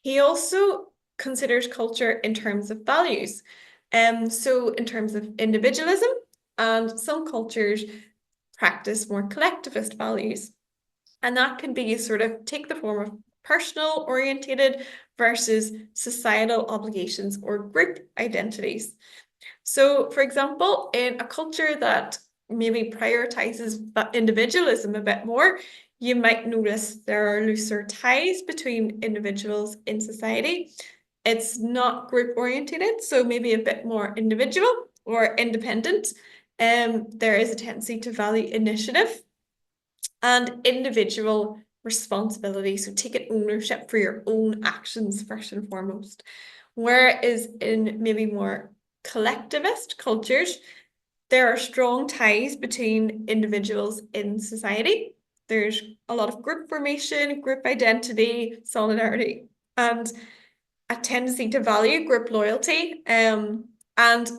He also considers culture in terms of values. So in terms of individualism, and some cultures practice more collectivist values. And that can be sort of take the form of personal orientated versus societal obligations or group identities. So, for example, in a culture that maybe prioritizes individualism a bit more, you might notice there are looser ties between individuals in society. It's not group oriented, so maybe a bit more individual or independent. There is a tendency to value initiative and individual responsibility. So taking ownership for your own actions first and foremost. Whereas in maybe more collectivist cultures, there are strong ties between individuals in society. There's a lot of group formation, group identity, solidarity, and a tendency to value group loyalty. And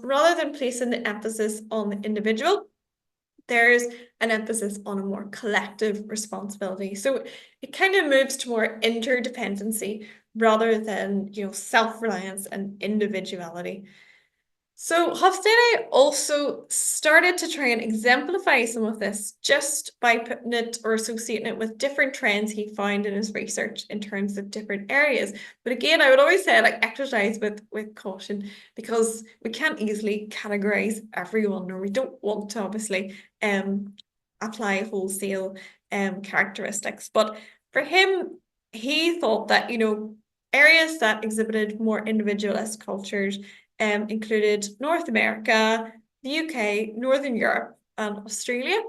rather than placing the emphasis on the individual, there's an emphasis on a more collective responsibility. So it kind of moves to more interdependency rather than, self-reliance and individuality. So Hofstede also started to try and exemplify some of this just by putting it or associating it with different trends he found in his research in terms of different areas. But again, I would always say exercise with caution, because we can't easily categorize everyone, or we don't want to obviously apply wholesale characteristics. But for him, he thought that, areas that exhibited more individualist cultures included North America, the UK, Northern Europe, and Australia.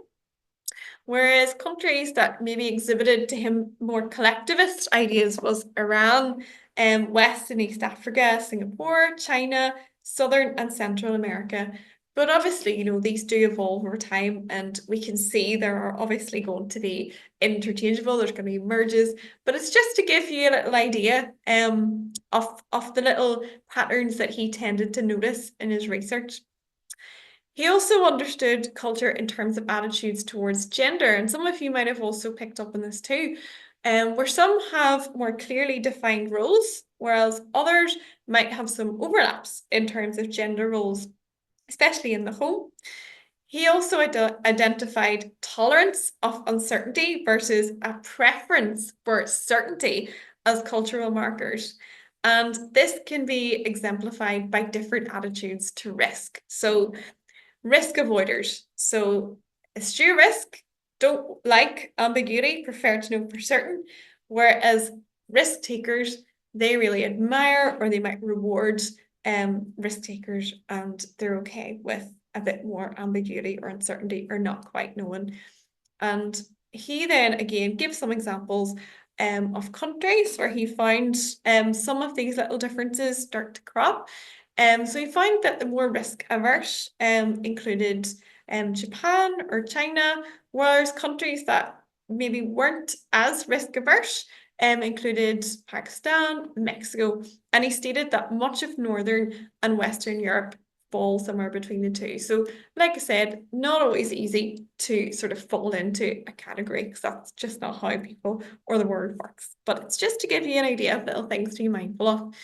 Whereas countries that maybe exhibited to him more collectivist ideas was Iran, West and East Africa, Singapore, China, Southern and Central America. But obviously, these do evolve over time, and we can see there are obviously going to be interchangeable, there's going to be merges, but it's just to give you a little idea of the little patterns that he tended to notice in his research. He also understood culture in terms of attitudes towards gender, and some of you might have also picked up on this too, where some have more clearly defined roles, whereas others might have some overlaps in terms of gender roles, especially in the home. He also identified tolerance of uncertainty versus a preference for certainty as cultural markers. And this can be exemplified by different attitudes to risk. So risk avoiders. So eschew risk, don't like ambiguity, prefer to know for certain. Whereas risk takers, they really admire or they might reward risk takers, and they're okay with a bit more ambiguity or uncertainty or not quite knowing. And he then again gives some examples of countries where he found some of these little differences start to crop. So he found that the more risk averse included Japan or China, whereas countries that maybe weren't as risk averse included Pakistan, Mexico, and he stated that much of Northern and Western Europe fall somewhere between the two. So like I said, not always easy to sort of fall into a category, because that's just not how people or the world works. But it's just to give you an idea of little things to be mindful of.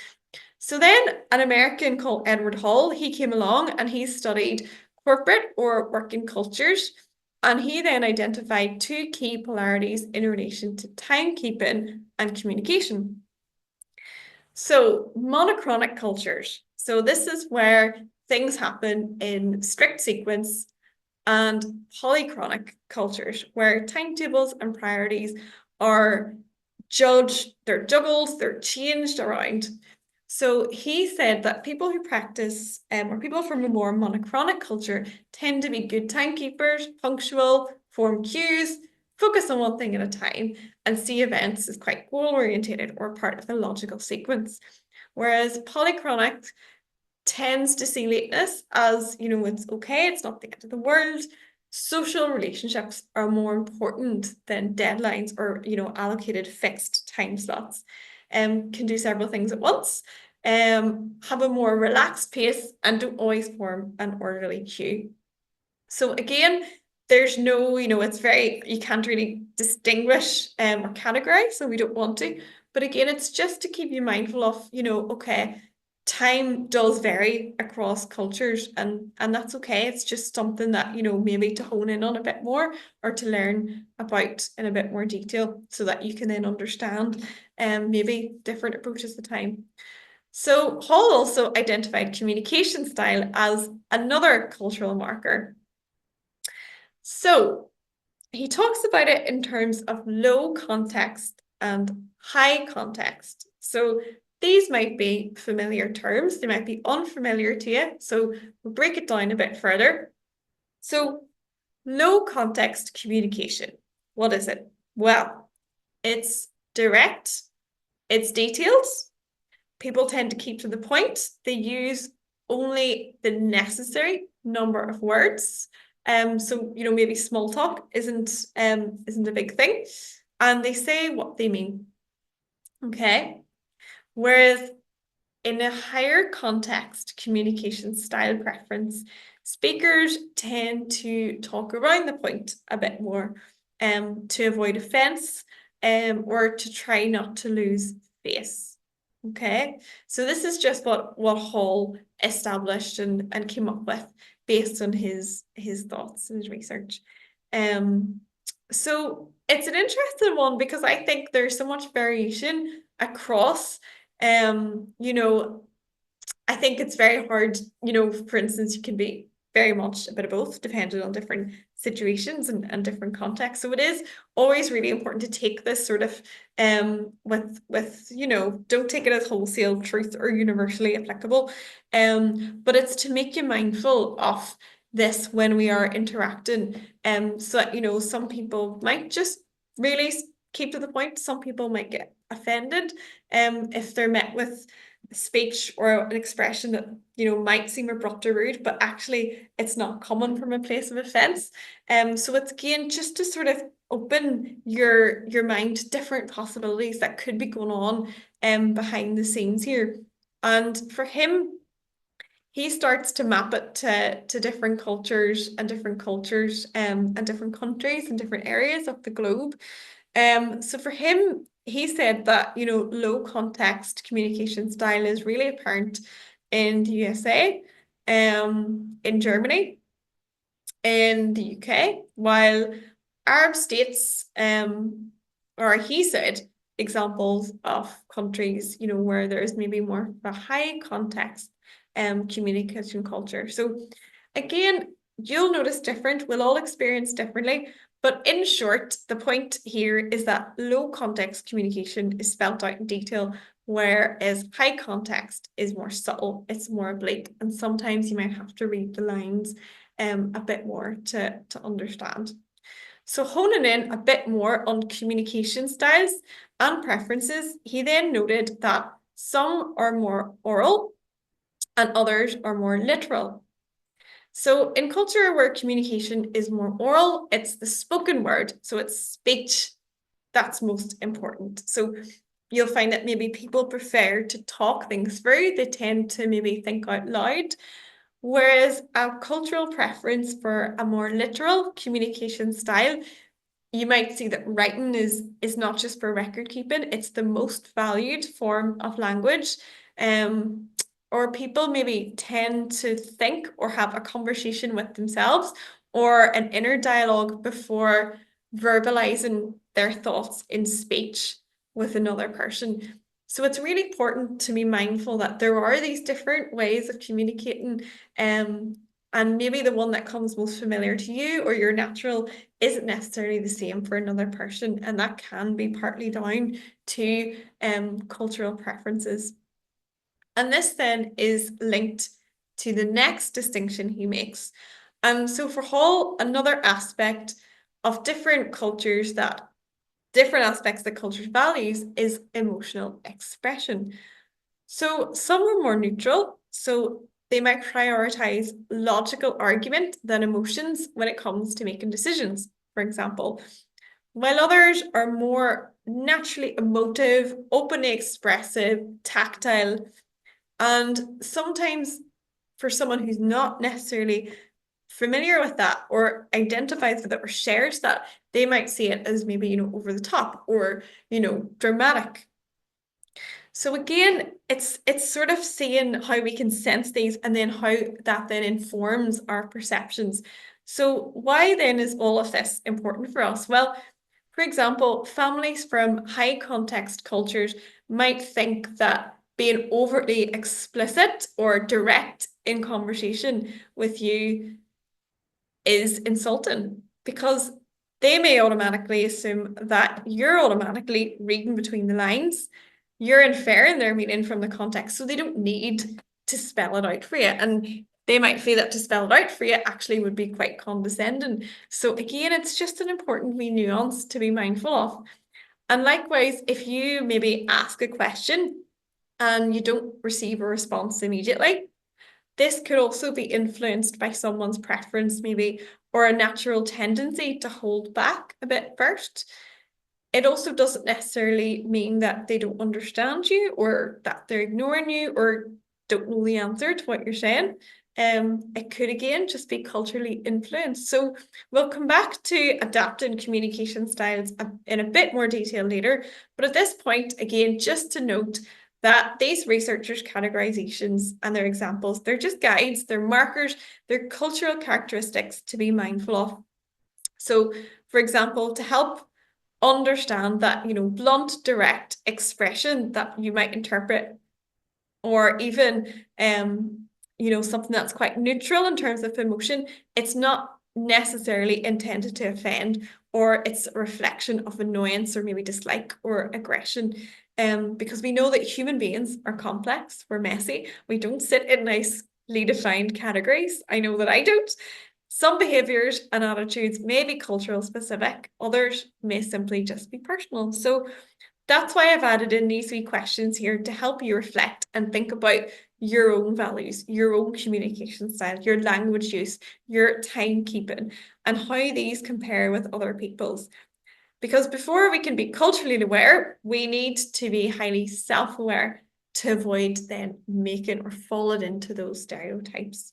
So then an American called Edward Hall, he came along and he studied corporate or working cultures. And he then identified two key polarities in relation to timekeeping and communication. So monochronic cultures. So this is where things happen in strict sequence, and polychronic cultures where timetables and priorities are judged, they're juggled, they're changed around. So he said that people who practice or people from a more monochronic culture tend to be good timekeepers, punctual, form cues, focus on one thing at a time, and see events as quite goal-oriented or part of a logical sequence. Whereas polychronic tends to see lateness as, you know, it's okay, it's not the end of the world. Social relationships are more important than deadlines or, you know, allocated fixed time slots. Can do several things at once. Have a more relaxed pace and don't always form an orderly queue. So again, there's no, you know, it's very, you can't really distinguish or categorize, so we don't want to. But again, it's just to keep you mindful of, you know, okay, time does vary across cultures and that's okay. It's just something that, you know, maybe to hone in on a bit more or to learn about in a bit more detail so that you can then understand maybe different approaches to time. So Hall also identified communication style as another cultural marker. So he talks about it in terms of low context and high context. So these might be familiar terms, they might be unfamiliar to you. So we'll break it down a bit further. So low context communication, what is it? Well, it's direct, it's detailed. People tend to keep to the point. They use only the necessary number of words. So, you know, maybe small talk isn't a big thing. And they say what they mean. Okay. Whereas in a higher context communication style preference, speakers tend to talk around the point a bit more to avoid offense or to try not to lose face. Okay, so this is just what Hall established and came up with based on his thoughts and his research. So it's an interesting one because I think there's so much variation across. You know, I think it's very hard, you know, for instance, you can be very much a bit of both depending on different situations and different contexts. So it is always really important to take this sort of with you know, don't take it as wholesale truth or universally applicable. But it's to make you mindful of this when we are interacting. So that, you know, some people might just really keep to the point, some people might get offended if they're met with speech or an expression that, you know, might seem abrupt or rude, but actually it's not coming from a place of offense. So it's again just to sort of open your mind to different possibilities that could be going on behind the scenes here. And for him, he starts to map it to different cultures and different countries and different areas of the globe. So for him, he said that, you know, low context communication style is really apparent in the USA, in Germany, in the UK, while Arab states, or he said, examples of countries, you know, where there's maybe more of a high context communication culture. So again, you'll notice different, we'll all experience differently. But in short, the point here is that low context communication is spelled out in detail, whereas high context is more subtle, it's more oblique, and sometimes you might have to read the lines a bit more to understand. So honing in a bit more on communication styles and preferences, he then noted that some are more oral and others are more literal. So in culture where communication is more oral, it's the spoken word. So it's speech that's most important. So you'll find that maybe people prefer to talk things through. They tend to maybe think out loud. Whereas a cultural preference for a more literal communication style, you might see that writing is not just for record keeping, it's the most valued form of language. Or people maybe tend to think or have a conversation with themselves or an inner dialogue before verbalizing their thoughts in speech with another person. So it's really important to be mindful that there are these different ways of communicating, and maybe the one that comes most familiar to you or your natural isn't necessarily the same for another person, and that can be partly down to cultural preferences. And this then is linked to the next distinction he makes. So for Hall, another aspect of different aspects that cultures values is emotional expression. So some are more neutral. So they might prioritize logical argument than emotions when it comes to making decisions, for example, while others are more naturally emotive, openly expressive, tactile, and sometimes for someone who's not necessarily familiar with that or identifies with it or shares that, they might see it as maybe, over the top or, dramatic. So again, it's sort of seeing how we can sense these and then how that then informs our perceptions. So why then is all of this important for us? Well, for example, families from high context cultures might think that being overtly explicit or direct in conversation with you is insulting because they may automatically assume that you're automatically reading between the lines. You're inferring their meaning from the context, so they don't need to spell it out for you. And they might feel that to spell it out for you actually would be quite condescending. So again, it's just an important wee nuance to be mindful of. And likewise, if you maybe ask a question and you don't receive a response immediately, this could also be influenced by someone's preference, maybe, or a natural tendency to hold back a bit first. It also doesn't necessarily mean that they don't understand you or that they're ignoring you or don't know the answer to what you're saying. It could again just be culturally influenced. So we'll come back to adapting communication styles in a bit more detail later. But at this point, again, just to note that these researchers' categorizations and their examples, they're just guides, they're markers, they're cultural characteristics to be mindful of. So, for example, to help understand that, blunt, direct expression that you might interpret, or even, something that's quite neutral in terms of emotion, it's not necessarily intended to offend, or it's a reflection of annoyance or maybe dislike or aggression. Because we know that human beings are complex, we're messy, we don't sit in nicely defined categories. I know that I don't. Some behaviors and attitudes may be cultural specific, others may simply just be personal. So that's why I've added in these three questions here to help you reflect and think about your own values, your own communication style, your language use, your timekeeping, and how these compare with other people's. Because before we can be culturally aware, we need to be highly self-aware to avoid then making or falling into those stereotypes.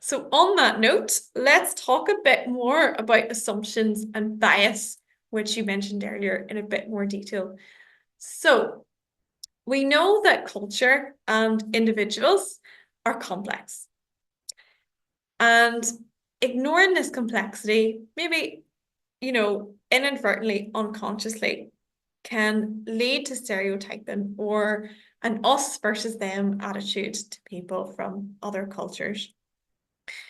So on that note, let's talk a bit more about assumptions and bias, which you mentioned earlier in a bit more detail. So we know that culture and individuals are complex. And ignoring this complexity, maybe, inadvertently, unconsciously, can lead to stereotyping or an us versus them attitude to people from other cultures.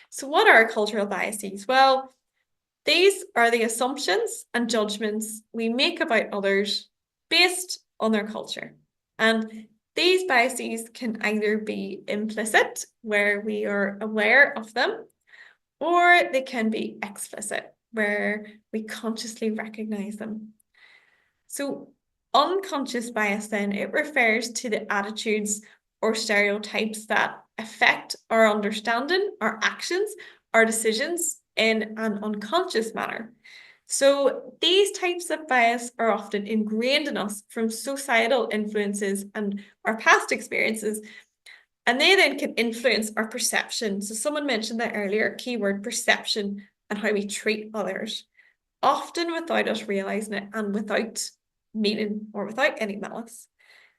So what are cultural biases? Well, these are the assumptions and judgments we make about others based on their culture. And these biases can either be implicit, where we are aware of them, or they can be explicit, where we consciously recognize them. So unconscious bias then, it refers to the attitudes or stereotypes that affect our understanding, our actions, our decisions in an unconscious manner. So these types of bias are often ingrained in us from societal influences and our past experiences, and they then can influence our perception. So someone mentioned that earlier, keyword perception, and how we treat others, often without us realizing it and without meaning or without any malice.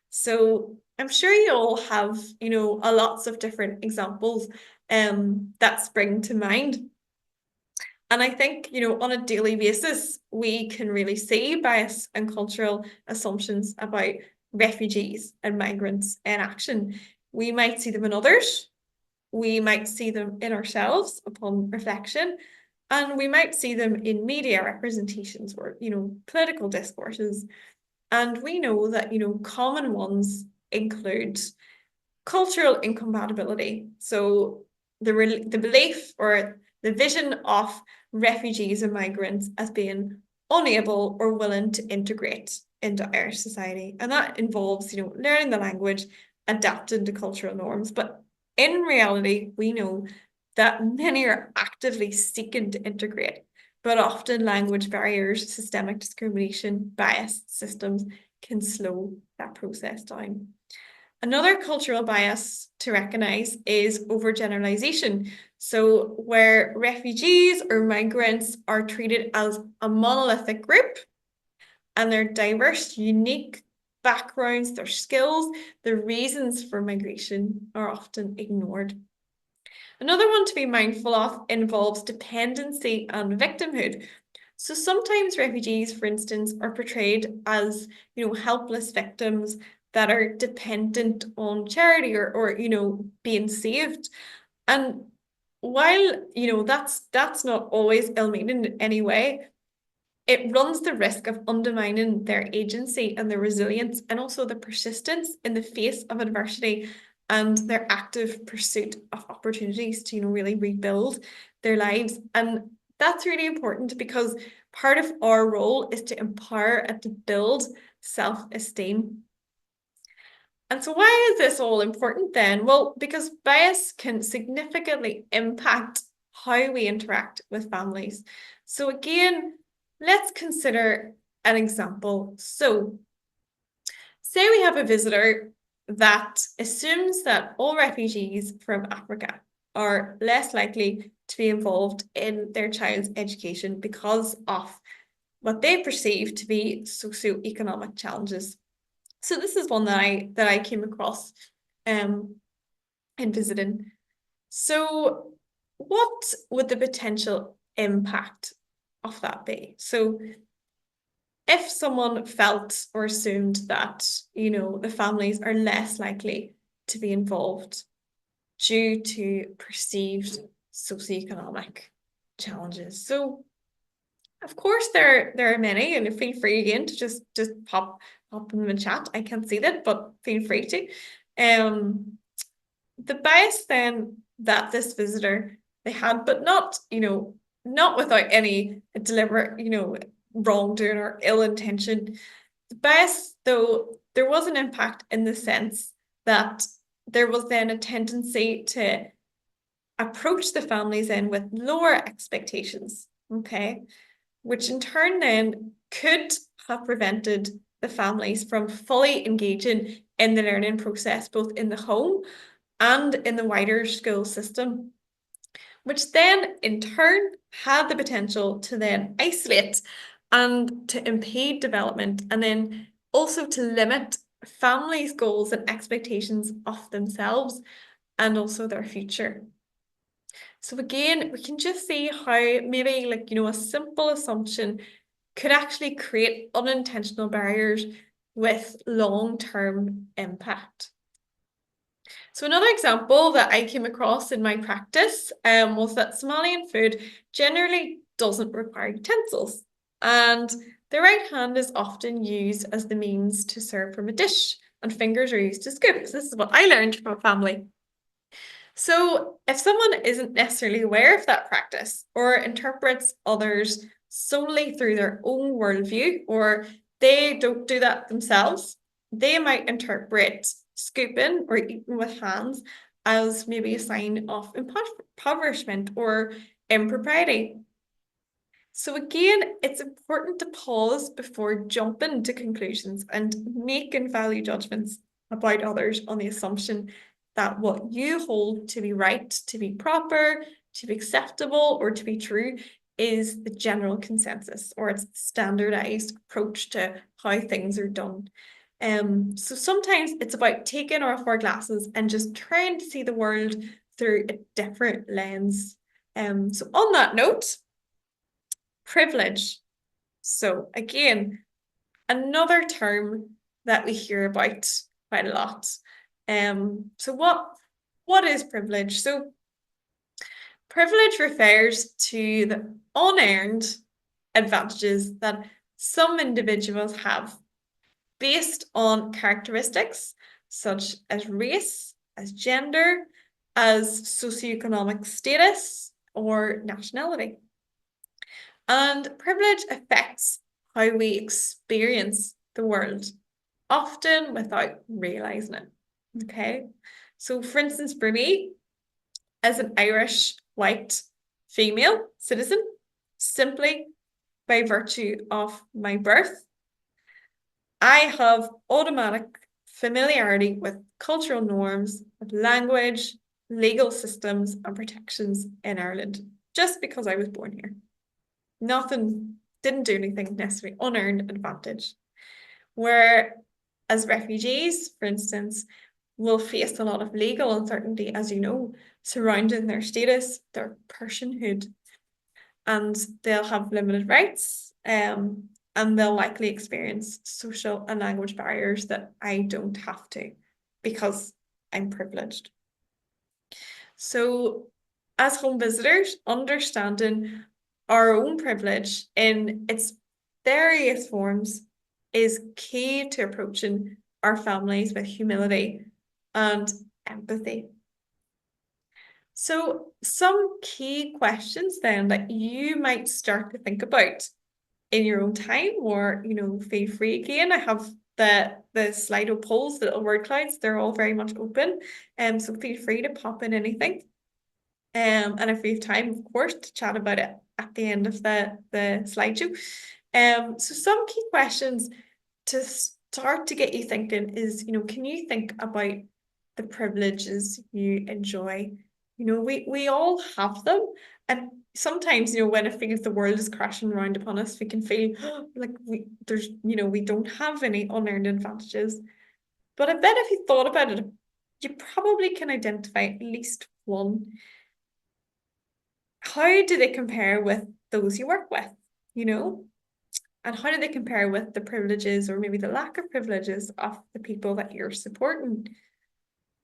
So I'm sure you all have, a lots of different examples that spring to mind. And I think, on a daily basis, we can really see bias and cultural assumptions about refugees and migrants in action. We might see them in others, we might see them in ourselves upon reflection, and we might see them in media representations or, political discourses. And we know that, common ones include cultural incompatibility. So the belief or the vision of refugees and migrants as being unable or willing to integrate into our society. And that involves, learning the language, adapting to cultural norms, but in reality, we know that many are actively seeking to integrate, but often language barriers, systemic discrimination, bias systems can slow that process down. Another cultural bias to recognise is overgeneralization. So where refugees or migrants are treated as a monolithic group and their diverse, unique backgrounds, their skills, the reasons for migration are often ignored. Another one to be mindful of involves dependency and victimhood. So sometimes refugees, for instance, are portrayed as, helpless victims that are dependent on charity or being saved. And while, that's not always ill-meaning in any way, it runs the risk of undermining their agency and their resilience and also the persistence in the face of adversity and their active pursuit of opportunities to, really rebuild their lives. And that's really important because part of our role is to empower and to build self-esteem. And so why is this all important then? Well, because bias can significantly impact how we interact with families. So again, let's consider an example. So say we have a visitor that assumes that all refugees from Africa are less likely to be involved in their child's education because of what they perceive to be socioeconomic challenges. So this is one that I came across in visiting. So what would the potential impact of that be? So if someone felt or assumed that, the families are less likely to be involved due to perceived socioeconomic challenges. So of course there are many, and feel free again to just pop in the chat. I can't see that, but feel free to. The bias then that this visitor they had, but not, not without any deliberate, wrongdoing or ill intention. The bias, though, there was an impact in the sense that there was then a tendency to approach the families in with lower expectations, okay, which in turn then could have prevented the families from fully engaging in the learning process, both in the home and in the wider school system, which then in turn had the potential to then isolate and to impede development, and then also to limit families' goals and expectations of themselves and also their future. So again, we can just see how maybe a simple assumption could actually create unintentional barriers with long-term impact. So another example that I came across in my practice was that Somalian food generally doesn't require utensils, and the right hand is often used as the means to serve from a dish, and fingers are used to scoop. So this is what I learned from a family. So if someone isn't necessarily aware of that practice or interprets others solely through their own worldview, or they don't do that themselves, they might interpret scooping or eating with hands as maybe a sign of impoverishment or impropriety. So again, it's important to pause before jumping to conclusions and making value judgments about others on the assumption that what you hold to be right, to be proper, to be acceptable, or to be true is the general consensus, or it's the standardized approach to how things are done. So sometimes it's about taking off our glasses and just trying to see the world through a different lens. So on that note, privilege. So again, another term that we hear about quite a lot. So what is privilege? So privilege refers to the unearned advantages that some individuals have based on characteristics such as race, as gender, as socioeconomic status, or nationality. And privilege affects how we experience the world, often without realizing it. Okay, So for instance, for me, as an Irish white female citizen, simply by virtue of my birth, I have automatic familiarity with cultural norms, with language, legal systems, and protections in Ireland, just because I was born here. Nothing, didn't do anything necessarily, unearned advantage. Where as refugees, for instance, will face a lot of legal uncertainty, as you know, surrounding their status, their personhood, and they'll have limited rights, and they'll likely experience social and language barriers that I don't have to because I'm privileged. So as home visitors, understanding our own privilege in its various forms is key to approaching our families with humility and empathy. So some key questions then that you might start to think about in your own time, or, you know, feel free again. I have the Slido polls, the little word clouds, they're all very much open. So feel free to pop in anything. And if we have time, of course, to chat about it at the end of the slideshow. So some key questions to start to get you thinking is, you know, can you think about the privileges you enjoy? You know, we all have them. And sometimes, you know, when it feels the world is crashing around upon us, we can feel like we don't have any unearned advantages. But I bet if you thought about it, you probably can identify at least one. How do they compare with those you work with, you know? And how do they compare with the privileges, or maybe the lack of privileges, of the people that you're supporting?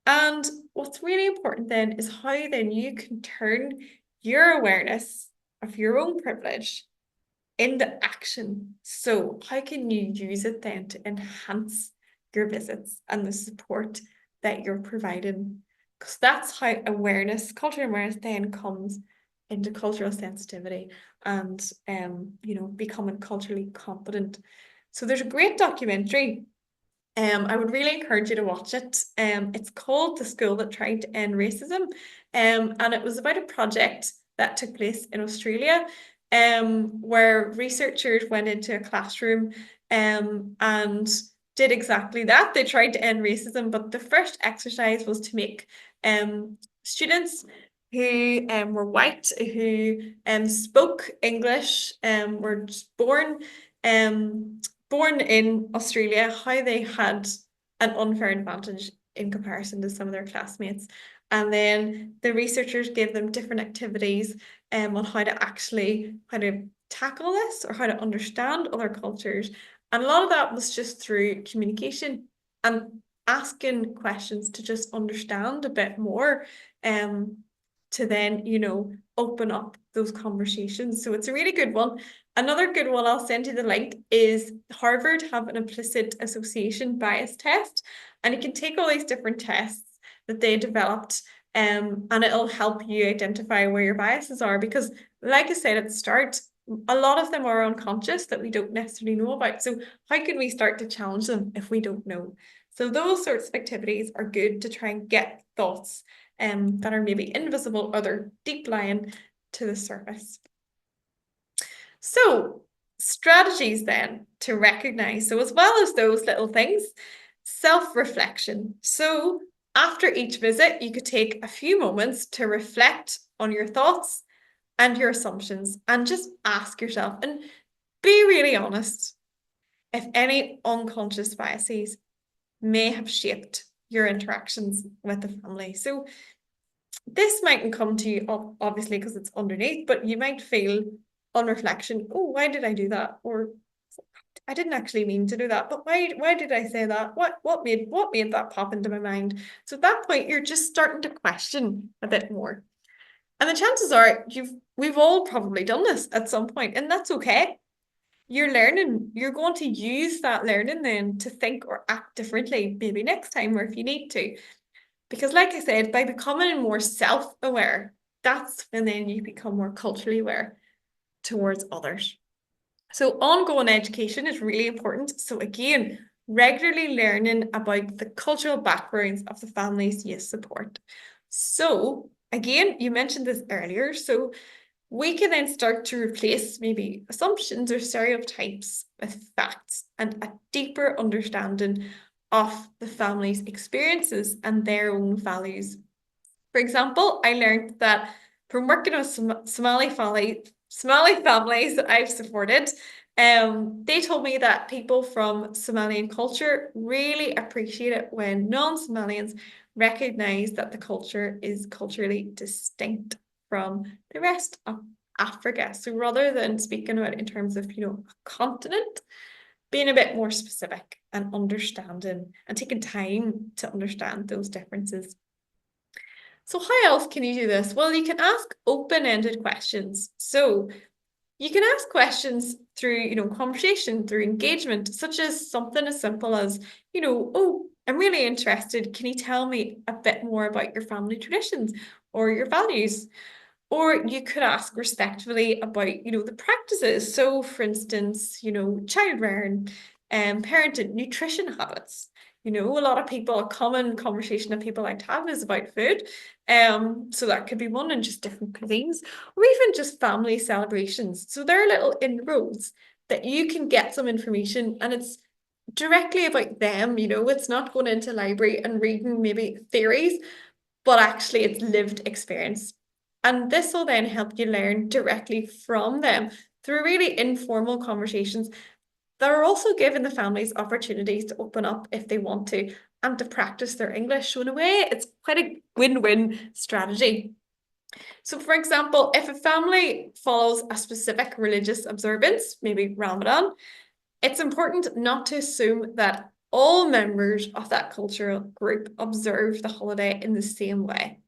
And what's really important then is how then you can turn your awareness of your own privilege into action. So how can you use it then to enhance your visits and the support that you're providing? Because that's how awareness, cultural awareness, then comes into cultural sensitivity and you know, becoming culturally competent. So there's a great documentary. I would really encourage you to watch it. It's called The School That Tried to End Racism. And it was about a project that took place in Australia, where researchers went into a classroom and did exactly that. They tried to end racism, but the first exercise was to make students who were white, who spoke English, were born in Australia, how they had an unfair advantage in comparison to some of their classmates. And then the researchers gave them different activities on how to tackle this, or how to understand other cultures. And a lot of that was just through communication and asking questions to just understand a bit more, to then, you know, open up those conversations. So it's a really good one. Another good one, I'll send you the link, is Harvard have an implicit association bias test. And you can take all these different tests that they developed, and it'll help you identify where your biases are. Because like I said at the start, a lot of them are unconscious that we don't necessarily know about. So how can we start to challenge them if we don't know? So those sorts of activities are good to try and get thoughts that are maybe invisible, or they're deep lying, to the surface. So strategies then to recognize. So as well as those little things, self-reflection. So after each visit, you could take a few moments to reflect on your thoughts and your assumptions, and just ask yourself, and be really honest, if any unconscious biases may have shaped your interactions with the family. So this mightn't come to you obviously because it's underneath, but you might feel on reflection, oh, why did I do that? Or I didn't actually mean to do that, but why did I say that? What made that pop into my mind? So at that point, you're just starting to question a bit more. And the chances are we've all probably done this at some point, and that's okay. You're learning, you're going to use that learning then to think or act differently, maybe next time, or if you need to. Because like I said, by becoming more self-aware, that's when then you become more culturally aware towards others. So ongoing education is really important. So again, regularly learning about the cultural backgrounds of the families you support. So again, you mentioned this earlier, so we can then start to replace maybe assumptions or stereotypes with facts and a deeper understanding of the family's experiences and their own values. For example, I learned that from working with Somali families that I've supported, they told me that people from Somalian culture really appreciate it when non-Somalians recognize that the culture is culturally distinct from the rest of Africa. So rather than speaking about it in terms of, a continent, being a bit more specific and understanding and taking time to understand those differences. So how else can you do this? Well, you can ask open-ended questions. So you can ask questions through, conversation, through engagement, such as something as simple as, oh, I'm really interested. Can you tell me a bit more about your family traditions or your values? Or you could ask respectfully about, the practices. So for instance, child rearing and parenting, nutrition habits. A lot of people, a common conversation that people like to have is about food. So that could be one, and just different cuisines, or even just family celebrations. So there are little inroads that you can get some information, and it's directly about them. It's not going into library and reading maybe theories, but actually it's lived experience. And this will then help you learn directly from them through really informal conversations that are also giving the families opportunities to open up if they want to and to practice their English. So in a way, it's quite a win-win strategy. So for example, if a family follows a specific religious observance, maybe Ramadan, it's important not to assume that all members of that cultural group observe the holiday in the same way.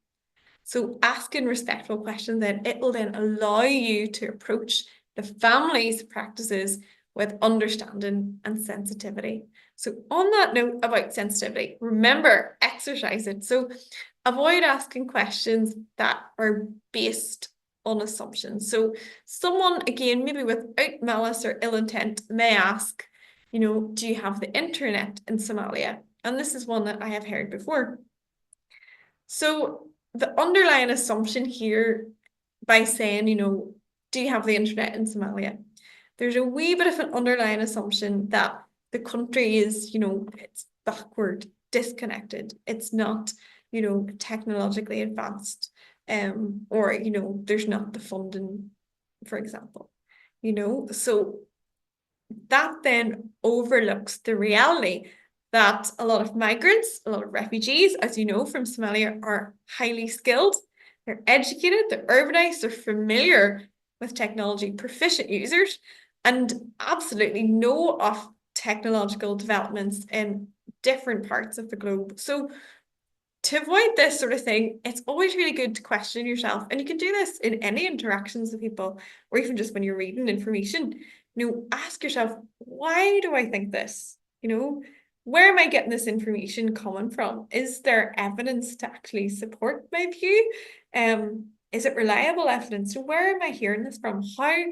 So asking respectful questions, then it will then allow you to approach the family's practices with understanding and sensitivity. So on that note about sensitivity, remember, exercise it. So avoid asking questions that are based on assumptions. So someone, again, maybe without malice or ill intent, may ask, do you have the internet in Somalia? And this is one that I have heard before. So the underlying assumption here by saying, do you have the internet in Somalia? There's a wee bit of an underlying assumption that the country is, it's backward, disconnected. It's not, technologically advanced, or, there's not the funding, for example, so that then overlooks the reality that a lot of migrants, a lot of refugees, as you know, from Somalia are highly skilled, they're educated, they're urbanized, they're familiar with technology, proficient users, and absolutely know of technological developments in different parts of the globe. So to avoid this sort of thing, it's always really good to question yourself. And you can do this in any interactions with people, or even just when you're reading information. Ask yourself, why do I think this? Where am I getting this information coming from? Is there evidence to actually support my view? Is it reliable evidence? So where am I hearing this from? How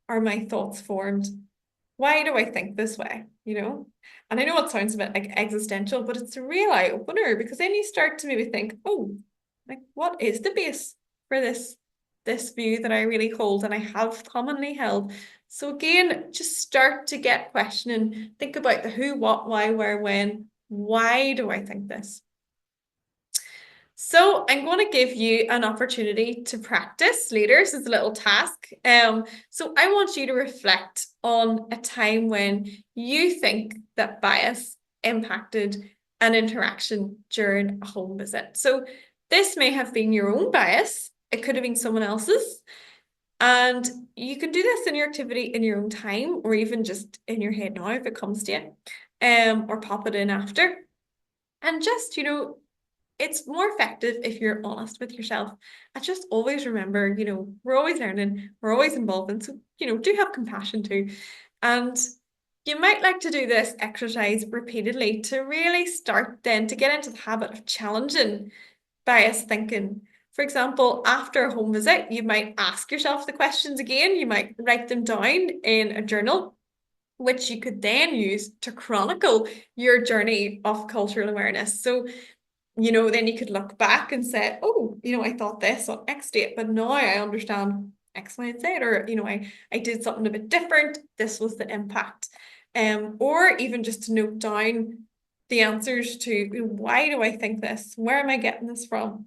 are my thoughts formed? Why do I think this way? And I know it sounds a bit like existential, but it's a real eye opener, because then you start to maybe think, oh, like, what is the base for this view that I really hold and I have commonly held? So again, just start to get questioning, think about the who, what, why, where, when. Why do I think this? So I'm going to give you an opportunity to practice later. So it's a little task. So I want you to reflect on a time when you think that bias impacted an interaction during a home visit. So this may have been your own bias. It could have been someone else's. And you can do this in your activity in your own time, or even just in your head now if it comes to you, or pop it in after. And just, it's more effective if you're honest with yourself. And just always remember, we're always learning, we're always involved. So, do have compassion too. And you might like to do this exercise repeatedly to really start then to get into the habit of challenging bias thinking. For example, after a home visit, you might ask yourself the questions again. You might write them down in a journal. which you could then use to chronicle your journey of cultural awareness. So, you know, then you could look back and say, oh, you know, I thought this on X date, but now I understand X, Y, and Z, or, you know, I did something a bit different. This was the impact. Or even just to note down the answers to why do I think this? Where am I getting this from?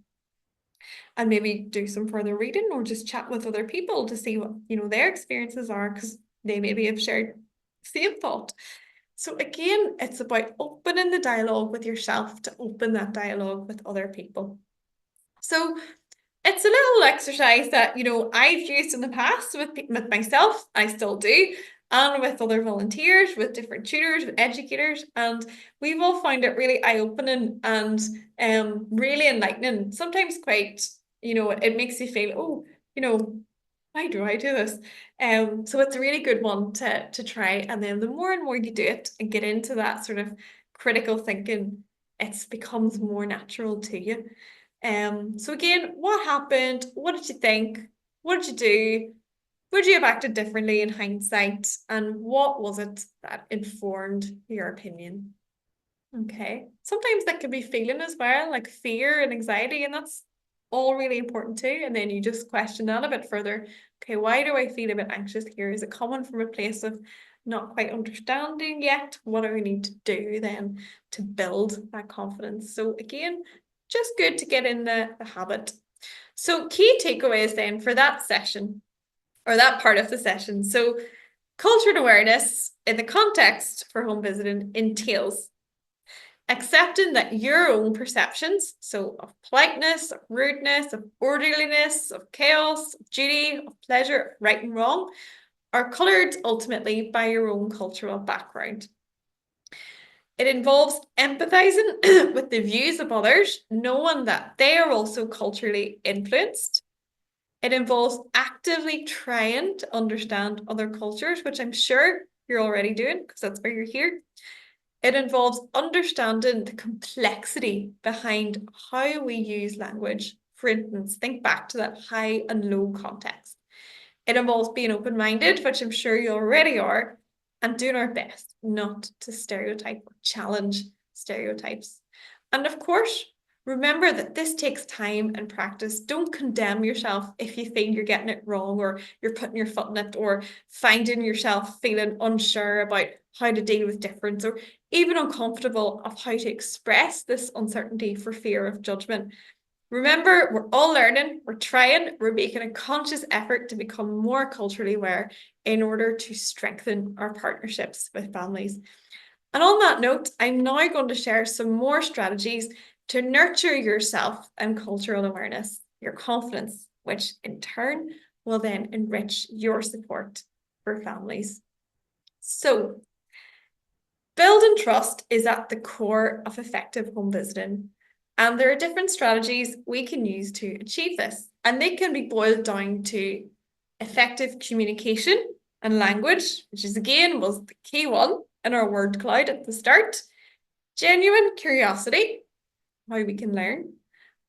And maybe do some further reading or just chat with other people to see what, you know, their experiences are, because they maybe have shared the same thought. So again, it's about opening the dialogue with yourself to open that dialogue with other people. So it's a little exercise that, you know, I've used in the past with myself, I still do, and with other volunteers, with different tutors, with educators, and we've all found it really eye-opening and really enlightening. Sometimes quite, you know, it makes you feel, oh, you know, why do I do this? So it's a really good one to try. And then the more and more you do it and get into that sort of critical thinking, it becomes more natural to you. So again, what happened? What did you think? What did you do? Would you have acted differently in hindsight? And what was it that informed your opinion? Okay. Sometimes that can be feeling as well, like fear and anxiety, and that's all really important too. And then you just question that a bit further. Okay, why do I feel a bit anxious here? Is it coming from a place of not quite understanding yet? What do we need to do then to build that confidence? So again, just good to get in the habit. So key takeaways then for that session, or that part of the session. So cultural awareness in the context for home visiting entails accepting that your own perceptions, so of politeness, of rudeness, of orderliness, of chaos, of duty, of pleasure, right and wrong, are coloured ultimately by your own cultural background. It involves empathizing with the views of others, knowing that they are also culturally influenced. It involves actively trying to understand other cultures, which I'm sure you're already doing because that's why you're here. It involves understanding the complexity behind how we use language. For instance, think back to that high and low context. It involves being open-minded, which I'm sure you already are, and doing our best not to stereotype or challenge stereotypes. And of course, remember that this takes time and practice. Don't condemn yourself if you think you're getting it wrong or you're putting your foot in it or finding yourself feeling unsure about how to deal with difference or even uncomfortable of how to express this uncertainty for fear of judgment. Remember, we're all learning, we're trying, we're making a conscious effort to become more culturally aware in order to strengthen our partnerships with families. And on that note, I'm now going to share some more strategies to nurture yourself and cultural awareness, your confidence, which in turn will then enrich your support for families. So, building trust is at the core of effective home visiting. And there are different strategies we can use to achieve this. And they can be boiled down to effective communication and language, which is again was the key one in our word cloud at the start. Genuine curiosity, how we can learn,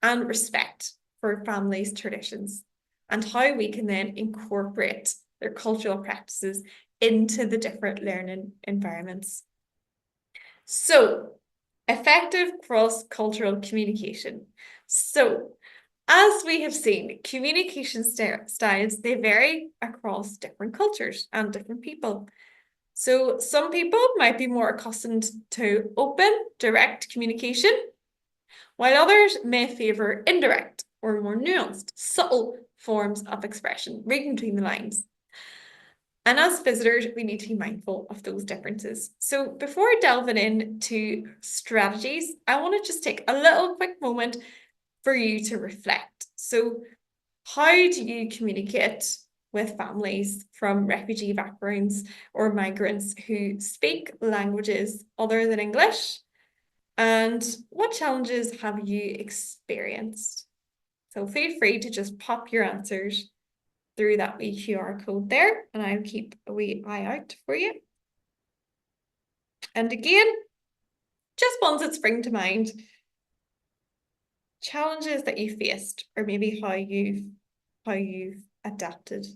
and respect for families' traditions, and how we can then incorporate their cultural practices into the different learning environments. So, effective cross-cultural communication. So, as we have seen, communication styles, they vary across different cultures and different people. So some people might be more accustomed to open, direct communication, while others may favour indirect or more nuanced, subtle forms of expression, reading between the lines. And as visitors, we need to be mindful of those differences. So before delving into strategies, I want to just take a little quick moment for you to reflect. So how do you communicate with families from refugee backgrounds or migrants who speak languages other than English? And what challenges have you experienced? So feel free to just pop your answers through that wee QR code there, and I'll keep a wee eye out for you. And again, just ones that spring to mind, challenges that you faced, or maybe how you've adapted.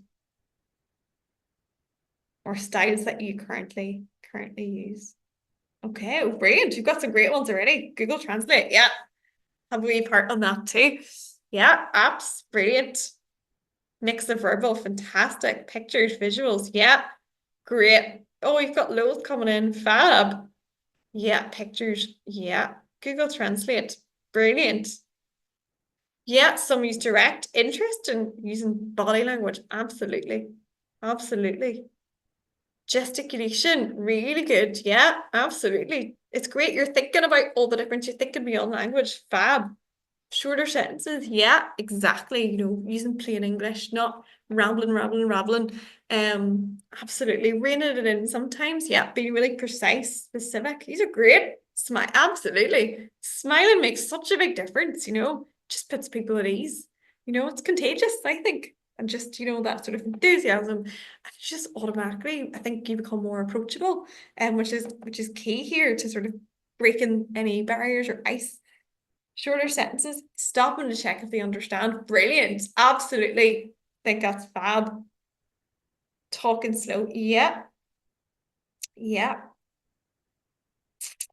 or styles that you currently use. Okay, oh, brilliant. You've got some great ones already. Google Translate, yeah. Have a wee part on that too. Yeah, apps, brilliant. Mix of verbal, fantastic. Pictures, visuals, yeah. Great. Oh, you've got loads coming in. Fab. Yeah, pictures, yeah. Google Translate, brilliant. Yeah, some use direct interest in using body language. Absolutely. Absolutely. Gesticulation, really good. Yeah, absolutely. It's great. You're thinking about all the difference. You're thinking beyond language. Fab. Shorter sentences. Yeah, exactly. You know, using plain English, not rambling. Absolutely. Reining it in sometimes. Yeah, being really precise, specific. These are great. Smile. Absolutely. Smiling makes such a big difference, you know, just puts people at ease. You know, it's contagious, I think. And just, you know, that sort of enthusiasm. And it's just automatically, I think you become more approachable, which is key here to sort of breaking any barriers or ice. Shorter sentences, stopping to check if they understand. Brilliant. Absolutely. Think that's fab. Talking slow. Yeah. Yeah.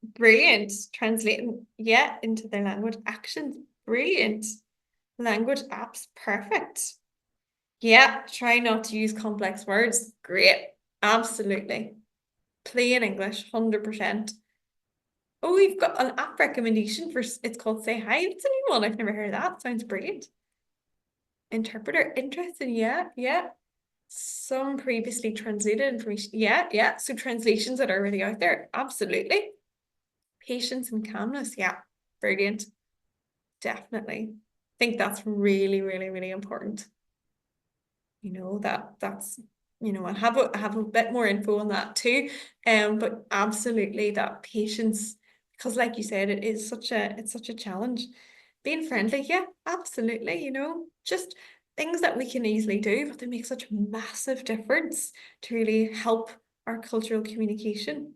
Brilliant. Translating, yeah, into their language actions. Brilliant. Language apps. Perfect. Yeah. Try not to use complex words. Great. Absolutely. Plain English, 100%. Oh, we've got an app recommendation for, it's called Say Hi. It's a new one. I've never heard of that. Sounds brilliant. Interpreter, interesting. Yeah, yeah. Some previously translated information. Yeah, yeah. So translations that are already out there. Absolutely. Patience and calmness. Yeah, brilliant. Definitely. I think that's really, really, really important. You know, that's, you know, I have a bit more info on that too. But absolutely that patience, because like you said, it's such a challenge. Being friendly, yeah, absolutely, you know, just things that we can easily do, but they make such a massive difference to really help our cultural communication.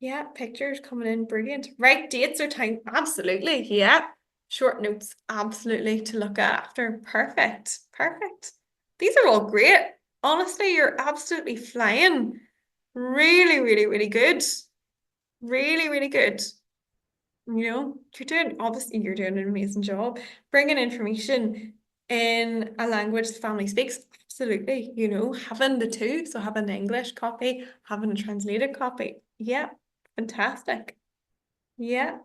Yeah, pictures coming in, brilliant. Right dates or time, absolutely, yeah. Short notes, absolutely, to look at after. Perfect, perfect. These are all great. Honestly, you're absolutely flying. Really, really, really good. Really, really good. You know, obviously you're doing an amazing job bringing information in a language the family speaks. Absolutely, you know, having the two, so having the English copy, having a translated copy. Yeah, fantastic. Yeah,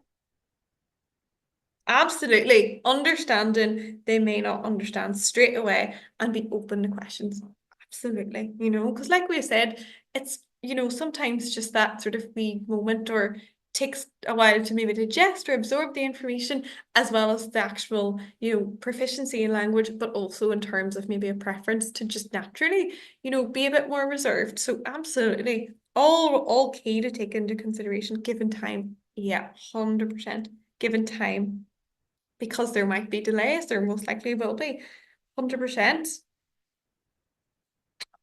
absolutely. Understanding they may not understand straight away and be open to questions. Absolutely, you know, because like we said, it's, you know, sometimes just that sort of wee moment or takes a while to maybe digest or absorb the information, as well as the actual, you know, proficiency in language, but also in terms of maybe a preference to just naturally, you know, be a bit more reserved. So absolutely, all key to take into consideration given time. Yeah, 100% given time, because there might be delays, there most likely will be. 100%.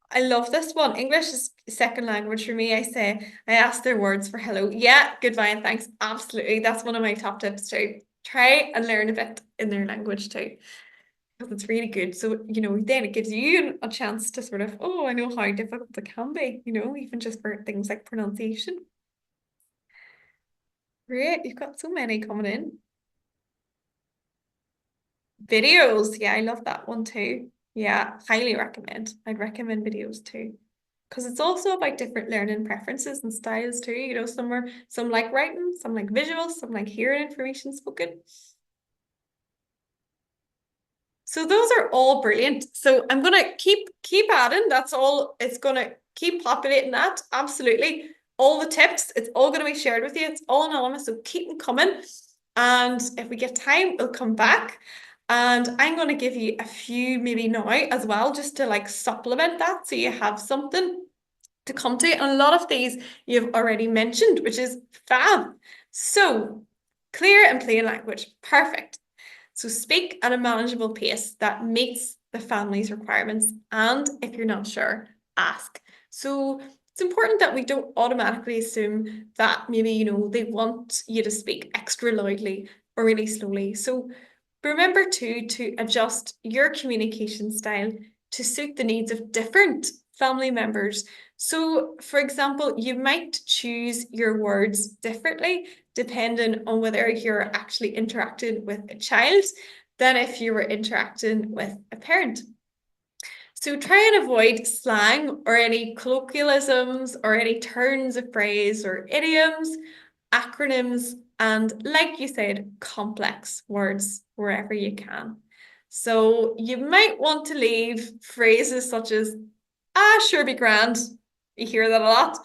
I love this one. English is second language for me. I ask their words for hello. Yeah, goodbye and thanks. Absolutely. That's one of my top tips too. Try and learn a bit in their language too, because it's really good. So, you know, then it gives you a chance to sort of, oh, I know how difficult it can be, you know, even just for things like pronunciation. Great. You've got so many coming in. Videos. Yeah, I love that one too. Yeah, highly recommend. I'd recommend videos too. Because it's also about different learning preferences and styles too. You know, some like writing, some like visuals, some like hearing information spoken. So those are all brilliant. So I'm gonna keep adding. That's all. It's gonna keep populating that. Absolutely. All the tips, it's all gonna be shared with you. It's all anonymous, so keep them coming. And if we get time, we'll come back. And I'm going to give you a few maybe now as well, just to like supplement that so you have something to come to. And a lot of these you've already mentioned, which is fab. So clear and plain language, perfect. So speak at a manageable pace that meets the family's requirements. And if you're not sure, ask. So it's important that we don't automatically assume that maybe, you know, they want you to speak extra loudly or really slowly. So remember too, to adjust your communication style to suit the needs of different family members. So, for example, you might choose your words differently depending on whether you're actually interacting with a child than if you were interacting with a parent. So try and avoid slang or any colloquialisms or any turns of phrase or idioms, acronyms, and like you said, complex words wherever you can. So you might want to leave phrases such as, sure be grand. You hear that a lot.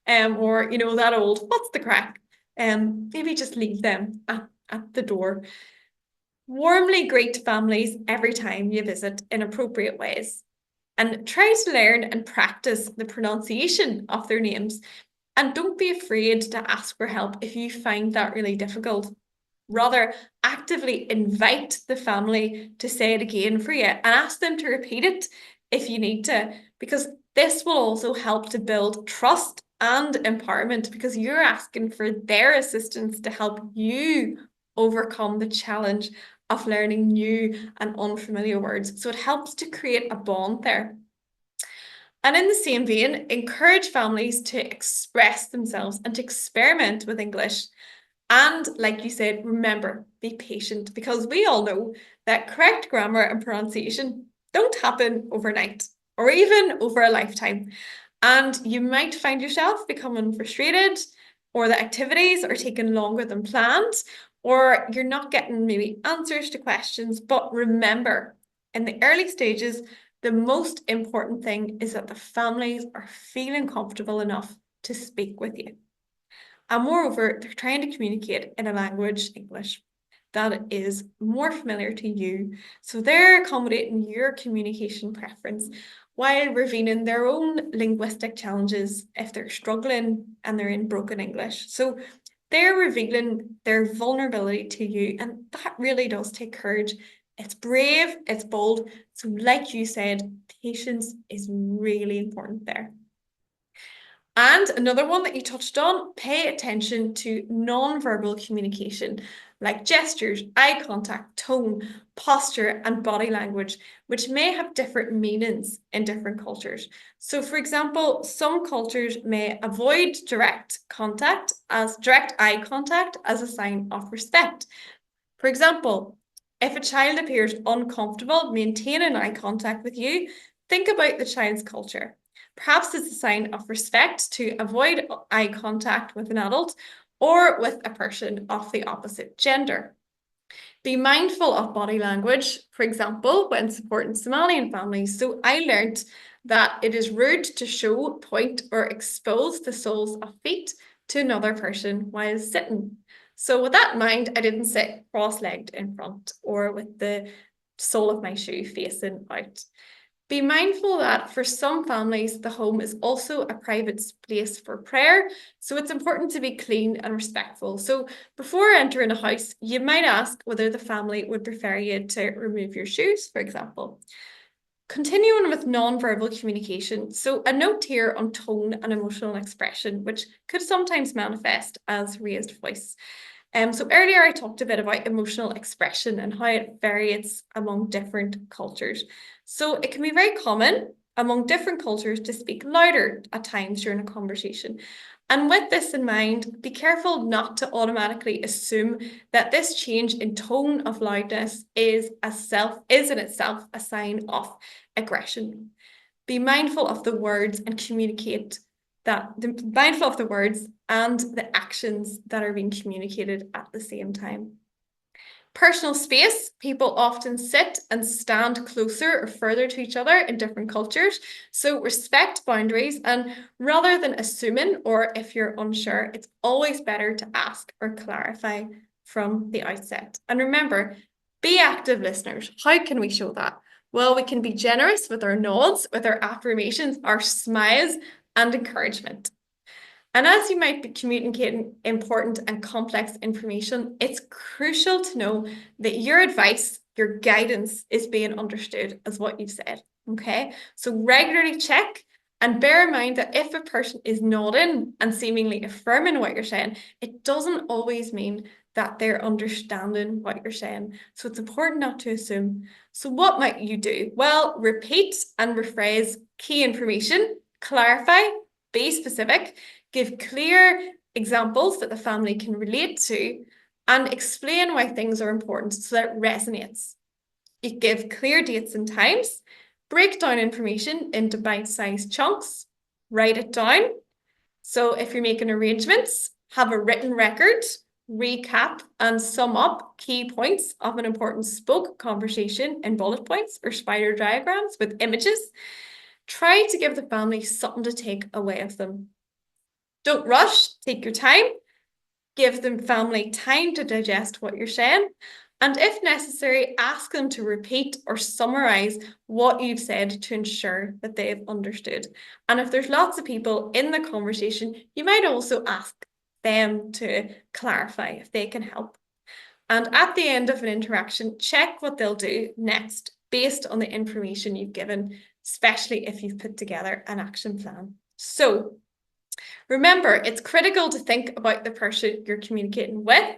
Or, that old, what's the crack? Maybe just leave them at the door. Warmly greet families every time you visit in appropriate ways. And try to learn and practice the pronunciation of their names. And don't be afraid to ask for help if you find that really difficult. Rather, actively invite the family to say it again for you and ask them to repeat it if you need to, because this will also help to build trust and empowerment because you're asking for their assistance to help you overcome the challenge of learning new and unfamiliar words. So it helps to create a bond there. And in the same vein, encourage families to express themselves and to experiment with English. And like you said, remember, be patient because we all know that correct grammar and pronunciation don't happen overnight or even over a lifetime. And you might find yourself becoming frustrated, or the activities are taking longer than planned, or you're not getting maybe answers to questions. But remember, in the early stages, the most important thing is that the families are feeling comfortable enough to speak with you. And moreover, they're trying to communicate in a language, English, that is more familiar to you. So they're accommodating your communication preference while revealing their own linguistic challenges if they're struggling and they're in broken English. So they're revealing their vulnerability to you, and that really does take courage. It's brave, it's bold. So like you said, patience is really important there. And another one that you touched on, pay attention to non-verbal communication, like gestures, eye contact, tone, posture, and body language, which may have different meanings in different cultures. So for example, some cultures may avoid direct eye contact as a sign of respect. For example, if a child appears uncomfortable maintaining eye contact with you, think about the child's culture. Perhaps it's a sign of respect to avoid eye contact with an adult or with a person of the opposite gender. Be mindful of body language, for example, when supporting Somalian families. So I learned that it is rude to show, point, or expose the soles of feet to another person while sitting. So with that in mind, I didn't sit cross-legged in front or with the sole of my shoe facing out. Be mindful that for some families, the home is also a private place for prayer, so it's important to be clean and respectful. So before entering a house, you might ask whether the family would prefer you to remove your shoes, for example. Continuing with non-verbal communication, so a note here on tone and emotional expression, which could sometimes manifest as raised voice. So earlier I talked a bit about emotional expression and how it varies among different cultures. So it can be very common among different cultures to speak louder at times during a conversation. And with this in mind, be careful not to automatically assume that this change in tone of loudness is in itself a sign of aggression. Be mindful of the words and mindful of the words and the actions that are being communicated at the same time. Personal space, people often sit and stand closer or further to each other in different cultures. So respect boundaries, and rather than assuming, or if you're unsure, it's always better to ask or clarify from the outset. And remember, be active listeners. How can we show that? Well, we can be generous with our nods, with our affirmations, our smiles, and encouragement. And as you might be communicating important and complex information, it's crucial to know that your advice, your guidance is being understood as what you've said, okay? So regularly check And bear in mind that if a person is nodding and seemingly affirming what you're saying, it doesn't always mean that they're understanding what you're saying. So it's important not to assume. So what might you do? Well, repeat and rephrase key information, clarify, be specific, give clear examples that the family can relate to, and explain why things are important so that it resonates. You give clear dates and times, break down information into bite-sized chunks, write it down. So if you're making arrangements, have a written record, recap and sum up key points of an important spoke conversation in bullet points or spider diagrams with images. Try to give the family something to take away with them. Don't rush, take your time. Give the family time to digest what you're saying. And if necessary, ask them to repeat or summarize what you've said to ensure that they've understood. And if there's lots of people in the conversation, you might also ask them to clarify if they can help. And at the end of an interaction, check what they'll do next based on the information you've given, especially if you've put together an action plan. So remember, it's critical to think about the person you're communicating with.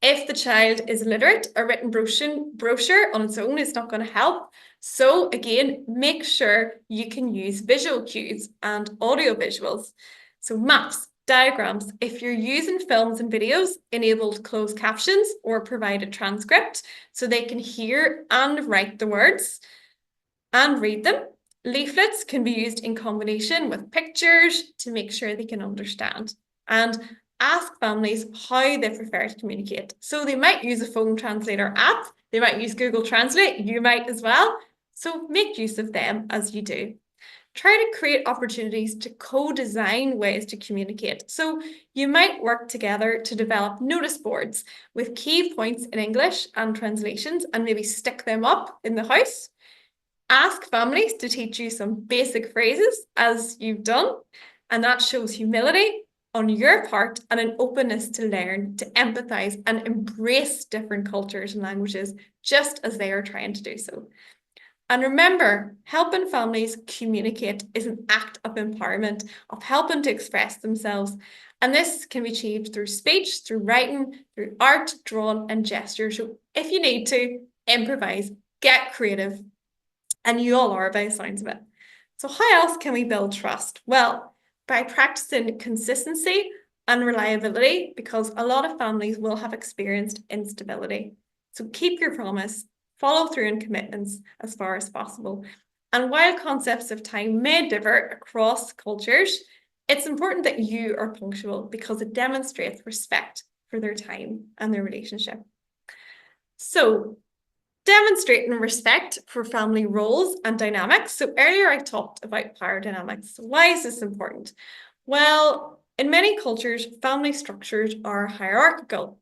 If the child is illiterate, a written brochure on its own is not going to help. So again, make sure you can use visual cues and audio visuals. So maps, diagrams. If you're using films and videos, enable closed captions or provide a transcript so they can hear and write the words and read them. Leaflets can be used in combination with pictures to make sure they can understand. And ask families how they prefer to communicate. So they might use a phone translator app, they might use Google Translate, you might as well. So make use of them as you do. Try to create opportunities to co-design ways to communicate. So you might work together to develop notice boards with key points in English and translations and maybe stick them up in the house. Ask families to teach you some basic phrases as you've done, and that shows humility on your part and an openness to learn, to empathize and embrace different cultures and languages just as they are trying to do so. And remember, helping families communicate is an act of empowerment, of helping to express themselves. And this can be achieved through speech, through writing, through art, drawing and gesture. So if you need to, improvise, get creative. And you all are by the sounds of it. So how else can we build trust? Well, by practicing consistency and reliability, because a lot of families will have experienced instability. So keep your promise, follow through on commitments as far as possible. And while concepts of time may differ across cultures, it's important that you are punctual because it demonstrates respect for their time and their relationship. So demonstrating respect for family roles and dynamics. So earlier I talked about power dynamics. Why is this important? Well, in many cultures, family structures are hierarchical,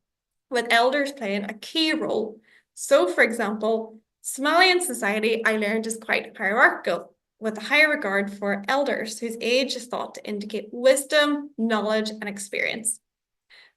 with elders playing a key role. So for example, Somalian society I learned is quite hierarchical, with a high regard for elders whose age is thought to indicate wisdom, knowledge and experience.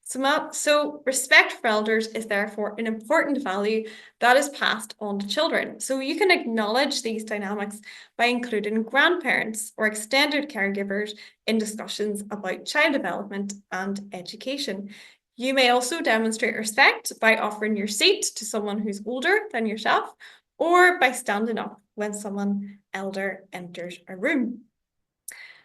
So respect for elders is therefore an important value that is passed on to children. So you can acknowledge these dynamics by including grandparents or extended caregivers in discussions about child development and education. You may also demonstrate respect by offering your seat to someone who's older than yourself or by standing up when someone elder enters a room.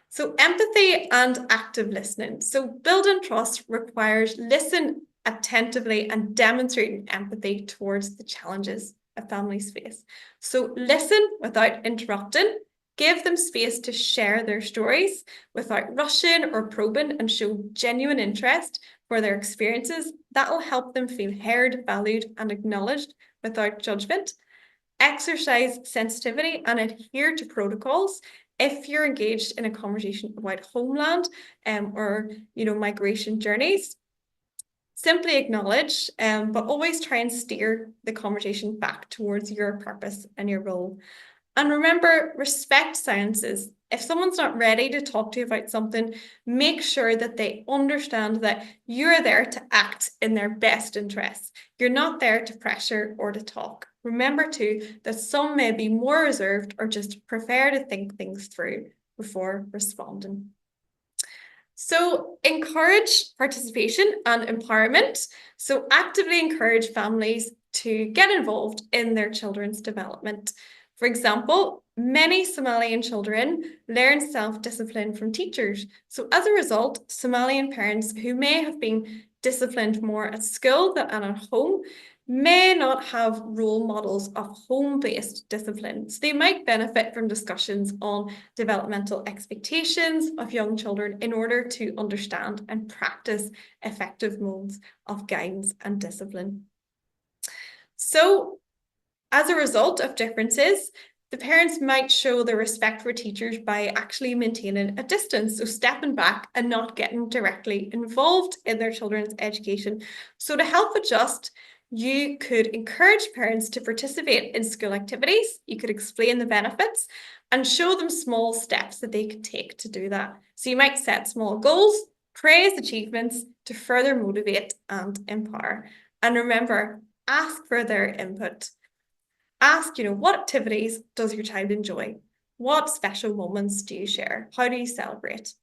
So empathy and active listening. So building trust requires listening attentively and demonstrating empathy towards the challenges a families face. So listen without interrupting, give them space to share their stories without rushing or probing and show genuine interest for their experiences. That will help them feel heard, valued and acknowledged without judgment. Exercise sensitivity and adhere to protocols. If you're engaged in a conversation about homeland or migration journeys, simply acknowledge, but always try and steer the conversation back towards your purpose and your role. And remember, respect silences. If someone's not ready to talk to you about something, make sure that they understand that you're there to act in their best interests. You're not there to pressure or to talk. Remember too, that some may be more reserved or just prefer to think things through. before responding. So encourage participation and empowerment. So actively encourage families to get involved in their children's development. For example, many Somalian children learn self-discipline from teachers. So as a result, Somalian parents who may have been disciplined more at school than at home may not have role models of home-based discipline. So they might benefit from discussions on developmental expectations of young children in order to understand and practice effective modes of guidance and discipline. So as a result of differences, the parents might show their respect for teachers by actually maintaining a distance, so stepping back and not getting directly involved in their children's education. So to help adjust, you could encourage parents to participate in school activities. You could explain the benefits and show them small steps that they could take to do that. So you might set small goals, praise achievements to further motivate and empower. And remember, ask for their input. Ask, what activities does your child enjoy? What special moments do you share? How do you celebrate?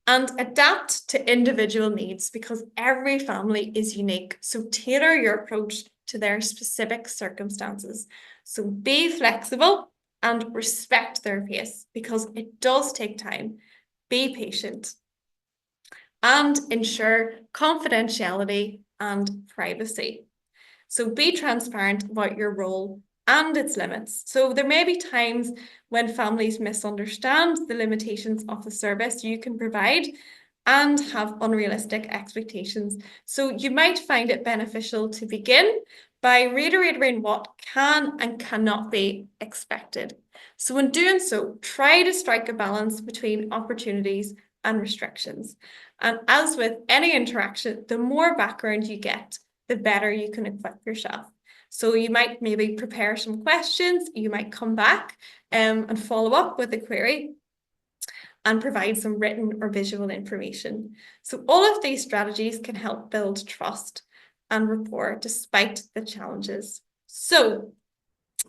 And adapt to individual needs, because every family is unique. So tailor your approach to their specific circumstances. So be flexible and respect their pace, because it does take time. Be patient and ensure confidentiality and privacy. So be transparent about your role and its limits. So there may be times when families misunderstand the limitations of the service you can provide and have unrealistic expectations. So you might find it beneficial to begin by reiterating what can and cannot be expected. So in doing so, try to strike a balance between opportunities and restrictions. And as with any interaction, the more background you get, the better you can equip yourself. So you might maybe prepare some questions, you might come back and follow up with a query and provide some written or visual information. So all of these strategies can help build trust and rapport despite the challenges. So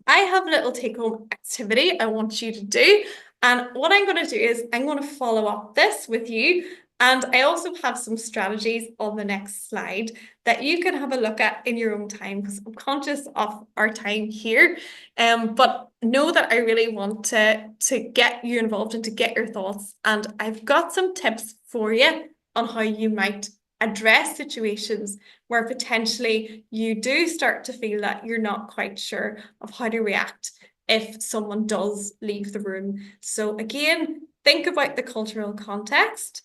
I have a little take-home activity I want you to do. And what I'm going to do is I'm going to follow up this with you. And I also have some strategies on the next slide that you can have a look at in your own time, because I'm conscious of our time here. But know that I really want to get you involved and to get your thoughts. And I've got some tips for you on how you might address situations where potentially you do start to feel that you're not quite sure of how to react if someone does leave the room. So again, think about the cultural context.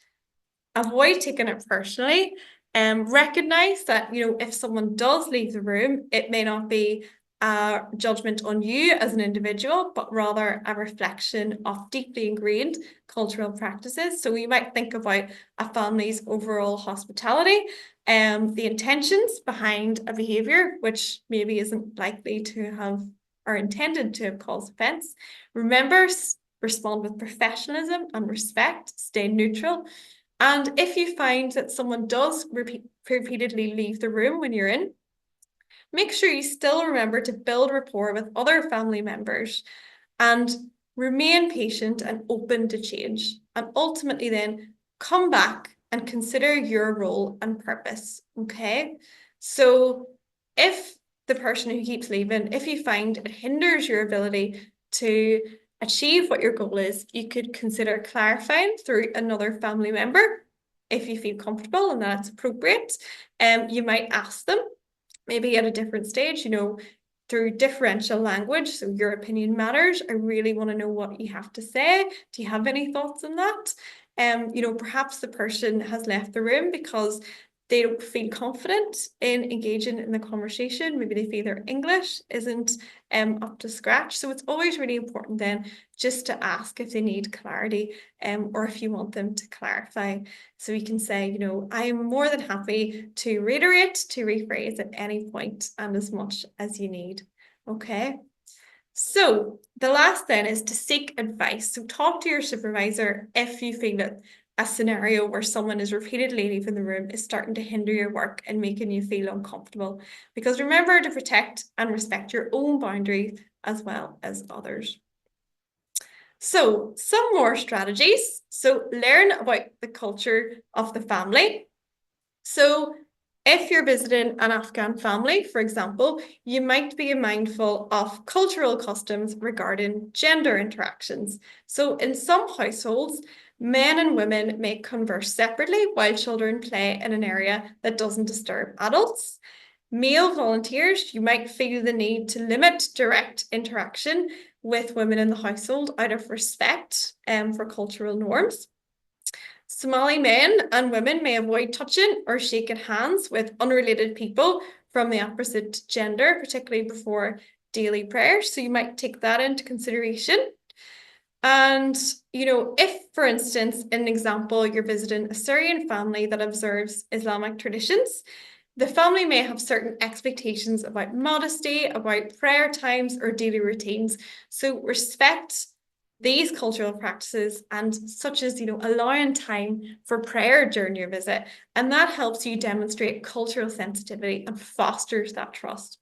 Avoid taking it personally, and recognize that, if someone does leave the room, it may not be a judgment on you as an individual, but rather a reflection of deeply ingrained cultural practices. So you might think about a family's overall hospitality, the intentions behind a behaviour, which maybe isn't likely to have or intended to have caused offence. Remember, respond with professionalism and respect, stay neutral. And if you find that someone does repeatedly leave the room when you're in, make sure you still remember to build rapport with other family members and remain patient and open to change. And ultimately then come back and consider your role and purpose, okay? So if the person who keeps leaving, if you find it hinders your ability to achieve what your goal is, you could consider clarifying through another family member if you feel comfortable and that's appropriate. You might ask them, maybe at a different stage, through differential language. So your opinion matters. I really want to know what you have to say. Do you have any thoughts on that? Perhaps the person has left the room because they don't feel confident in engaging in the conversation. Maybe they feel their English isn't up to scratch. So it's always really important then just to ask if they need clarity or if you want them to clarify. So you can say, I'm more than happy to reiterate, to rephrase at any point and as much as you need. Okay. So the last then is to seek advice. So talk to your supervisor if you feel that a scenario where someone is repeatedly leaving the room is starting to hinder your work and making you feel uncomfortable. Because remember to protect and respect your own boundaries as well as others. So some more strategies. So learn about the culture of the family. So if you're visiting an Afghan family, for example, you might be mindful of cultural customs regarding gender interactions. So in some households, men and women may converse separately while children play in an area that doesn't disturb adults. Male volunteers, you might feel the need to limit direct interaction with women in the household out of respect for cultural norms. Somali men and women may avoid touching or shaking hands with unrelated people from the opposite gender, particularly before daily prayers. So you might take that into consideration. And, if, for instance, in an example, you're visiting a Syrian family that observes Islamic traditions, the family may have certain expectations about modesty, about prayer times or daily routines. So respect these cultural practices and such as, allowing time for prayer during your visit. And that helps you demonstrate cultural sensitivity and fosters that trust.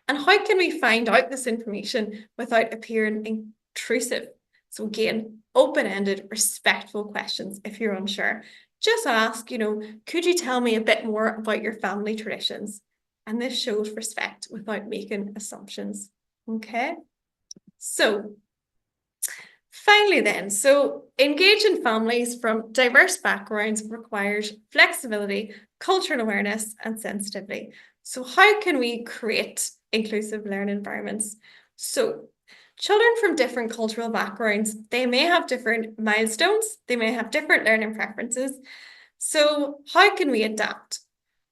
And how can we find out this information without appearing intrusive? So again, open-ended, respectful questions if you're unsure. Just ask, could you tell me a bit more about your family traditions? And this shows respect without making assumptions. Okay? So finally then, so engaging families from diverse backgrounds requires flexibility, cultural awareness, and sensitivity. So how can we create inclusive learning environments? So children from different cultural backgrounds, they may have different milestones, they may have different learning preferences. So how can we adapt?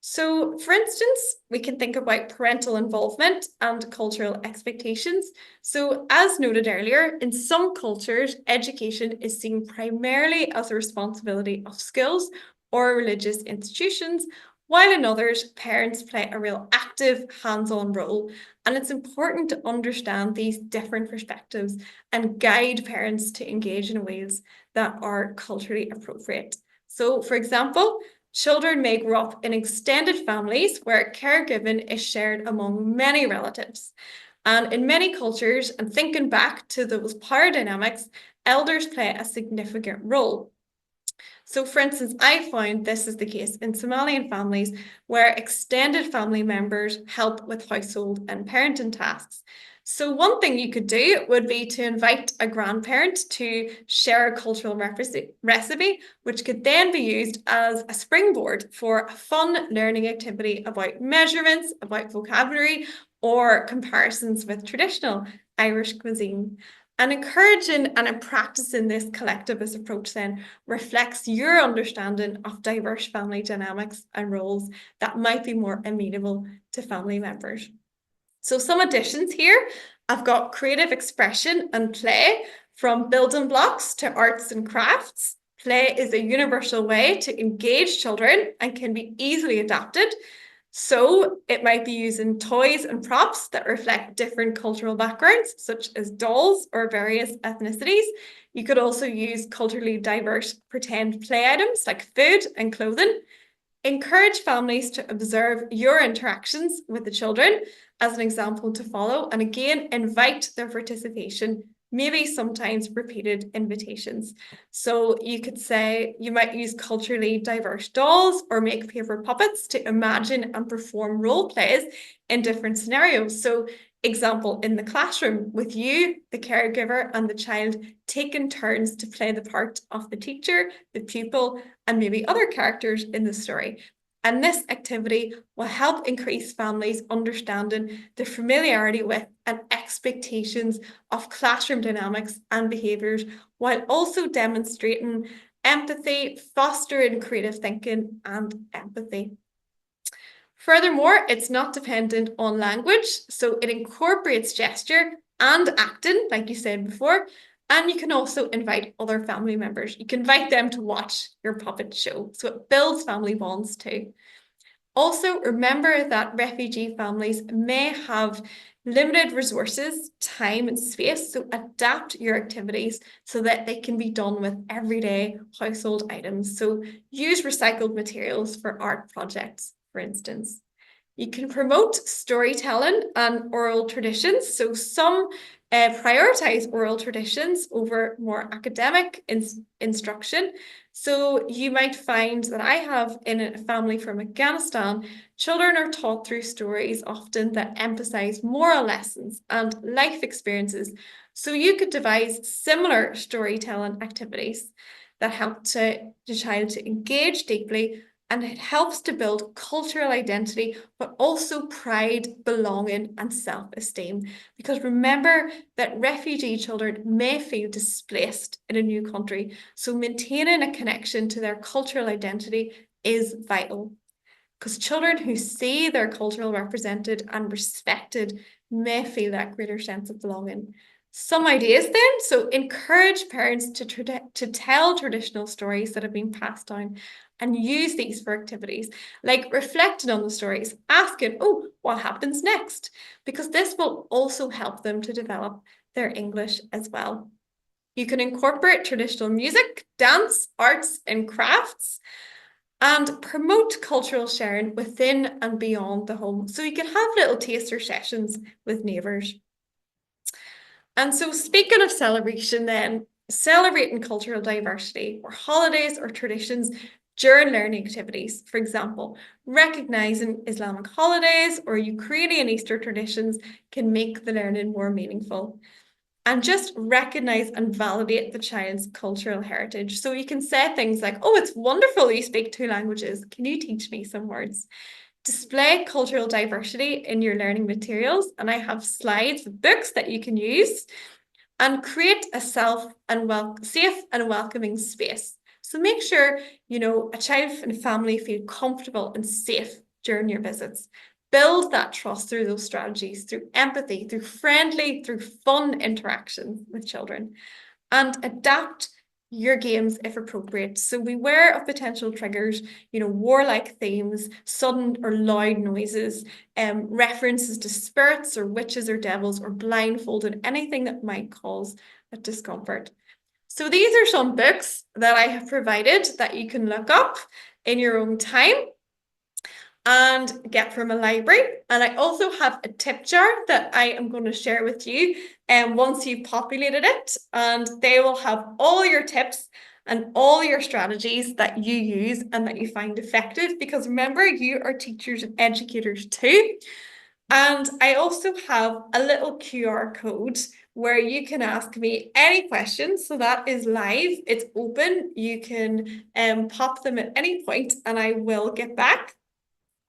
So, for instance, we can think about parental involvement and cultural expectations. So, as noted earlier, in some cultures, education is seen primarily as a responsibility of schools or religious institutions, while in others, parents play a real active, hands-on role. And it's important to understand these different perspectives and guide parents to engage in ways that are culturally appropriate. So, for example, children may grow up in extended families where caregiving is shared among many relatives. And in many cultures, and thinking back to those power dynamics, elders play a significant role. So, for instance, I found this is the case in Somalian families where extended family members help with household and parenting tasks. So one thing you could do would be to invite a grandparent to share a cultural recipe, which could then be used as a springboard for a fun learning activity about measurements, about vocabulary, or comparisons with traditional Irish cuisine. And encouraging and practicing this collectivist approach then reflects your understanding of diverse family dynamics and roles that might be more amenable to family members. So some additions here, I've got creative expression and play from building blocks to arts and crafts. Play is a universal way to engage children and can be easily adapted. So it might be using toys and props that reflect different cultural backgrounds, such as dolls or various ethnicities. You could also use culturally diverse pretend play items like food and clothing. Encourage families to observe your interactions with the children as an example to follow, and again, invite their participation, maybe sometimes repeated invitations. So you could say you might use culturally diverse dolls or make paper puppets to imagine and perform role plays in different scenarios. So example, in the classroom with you, the caregiver, and the child taking turns to play the part of the teacher, the pupil, and maybe other characters in the story. And this activity will help increase families' understanding the familiarity with and expectations of classroom dynamics and behaviours, while also demonstrating empathy, fostering creative thinking and empathy. Furthermore, it's not dependent on language, so it incorporates gesture and acting, like you said before, and you can also invite other family members. You can invite them to watch your puppet show, so it builds family bonds too. Also, remember that refugee families may have limited resources, time and space, so adapt your activities so that they can be done with everyday household items. So use recycled materials for art projects, for instance. You can promote storytelling and oral traditions. So some prioritize oral traditions over more academic instruction. So you might find that I have in a family from Afghanistan, children are taught through stories often that emphasize moral lessons and life experiences. So you could devise similar storytelling activities that help the child to engage deeply, and it helps to build cultural identity, but also pride, belonging, and self-esteem. Because remember that refugee children may feel displaced in a new country, so maintaining a connection to their cultural identity is vital. Because children who see their culture represented and respected may feel that greater sense of belonging. Some ideas then, so encourage parents to tell traditional stories that have been passed down and use these for activities, like reflecting on the stories, asking, oh, what happens next? Because this will also help them to develop their English as well. You can incorporate traditional music, dance, arts, and crafts, and promote cultural sharing within and beyond the home. So you can have little taster sessions with neighbours. And so speaking of celebration then, celebrating cultural diversity or holidays or traditions during learning activities. For example, recognising Islamic holidays or Ukrainian Easter traditions can make the learning more meaningful. And just recognise and validate the child's cultural heritage. So you can say things like, oh, it's wonderful you speak 2 languages. Can you teach me some words? Display cultural diversity in your learning materials. And I have slides with books that you can use. And create a safe and welcoming space. So make sure, a child and family feel comfortable and safe during your visits. Build that trust through those strategies, through empathy, through fun interactions with children, and adapt your games if appropriate. So beware of potential triggers, warlike themes, sudden or loud noises, references to spirits or witches or devils or blindfolded, anything that might cause a discomfort. So these are some books that I have provided that you can look up in your own time and get from a library. And I also have a tip jar that I am going to share with you once you've populated it, and they will have all your tips and all your strategies that you use and that you find effective, because remember, you are teachers and educators too. And I also have a little QR code where you can ask me any questions. So that is live, it's open. You can pop them at any point and I will get back.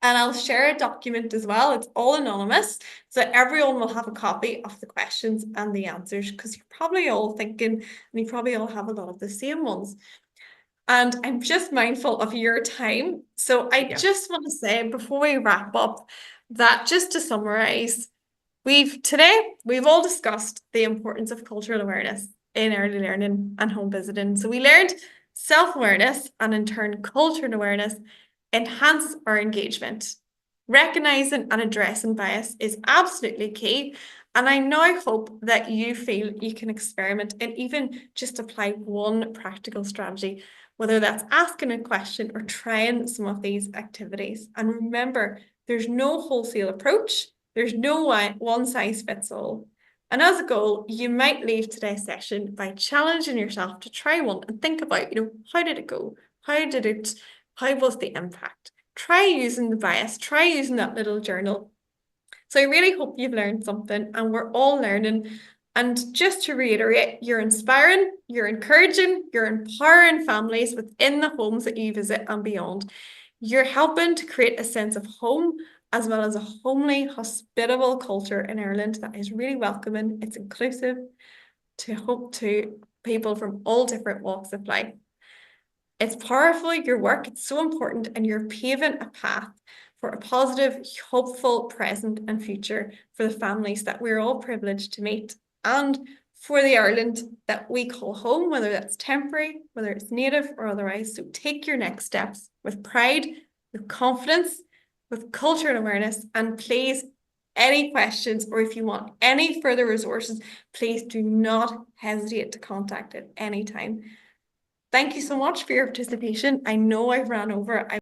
And I'll share a document as well. It's all anonymous, so everyone will have a copy of the questions and the answers, because you're probably all thinking, and you probably all have a lot of the same ones. And I'm just mindful of your time. So I just want to say before we wrap up that, just to summarize, today we've all discussed the importance of cultural awareness in early learning and home visiting. So we learned self-awareness and in turn cultural awareness enhance our engagement. Recognizing and addressing bias is absolutely key. And I now hope that you feel you can experiment and even just apply one practical strategy, whether that's asking a question or trying some of these activities. And remember, there's no wholesale approach. There's no one size fits all. And as a goal, you might leave today's session by challenging yourself to try one and think about, how did it go? How was the impact? Try using the bias, try using that little journal. So I really hope you've learned something, and we're all learning. And just to reiterate, you're inspiring, you're encouraging, you're empowering families within the homes that you visit and beyond. You're helping to create a sense of home, as well as a homely, hospitable culture in Ireland that is really welcoming, it's inclusive, to people from all different walks of life. It's powerful, your work, it's so important, and you're paving a path for a positive, hopeful present and future for the families that we're all privileged to meet, and for the Ireland that we call home, whether that's temporary, whether it's native or otherwise. So take your next steps with pride, with confidence, with cultural awareness, and please, any questions or if you want any further resources, please do not hesitate to contact at any time. Thank you so much for your participation. I know I've ran over.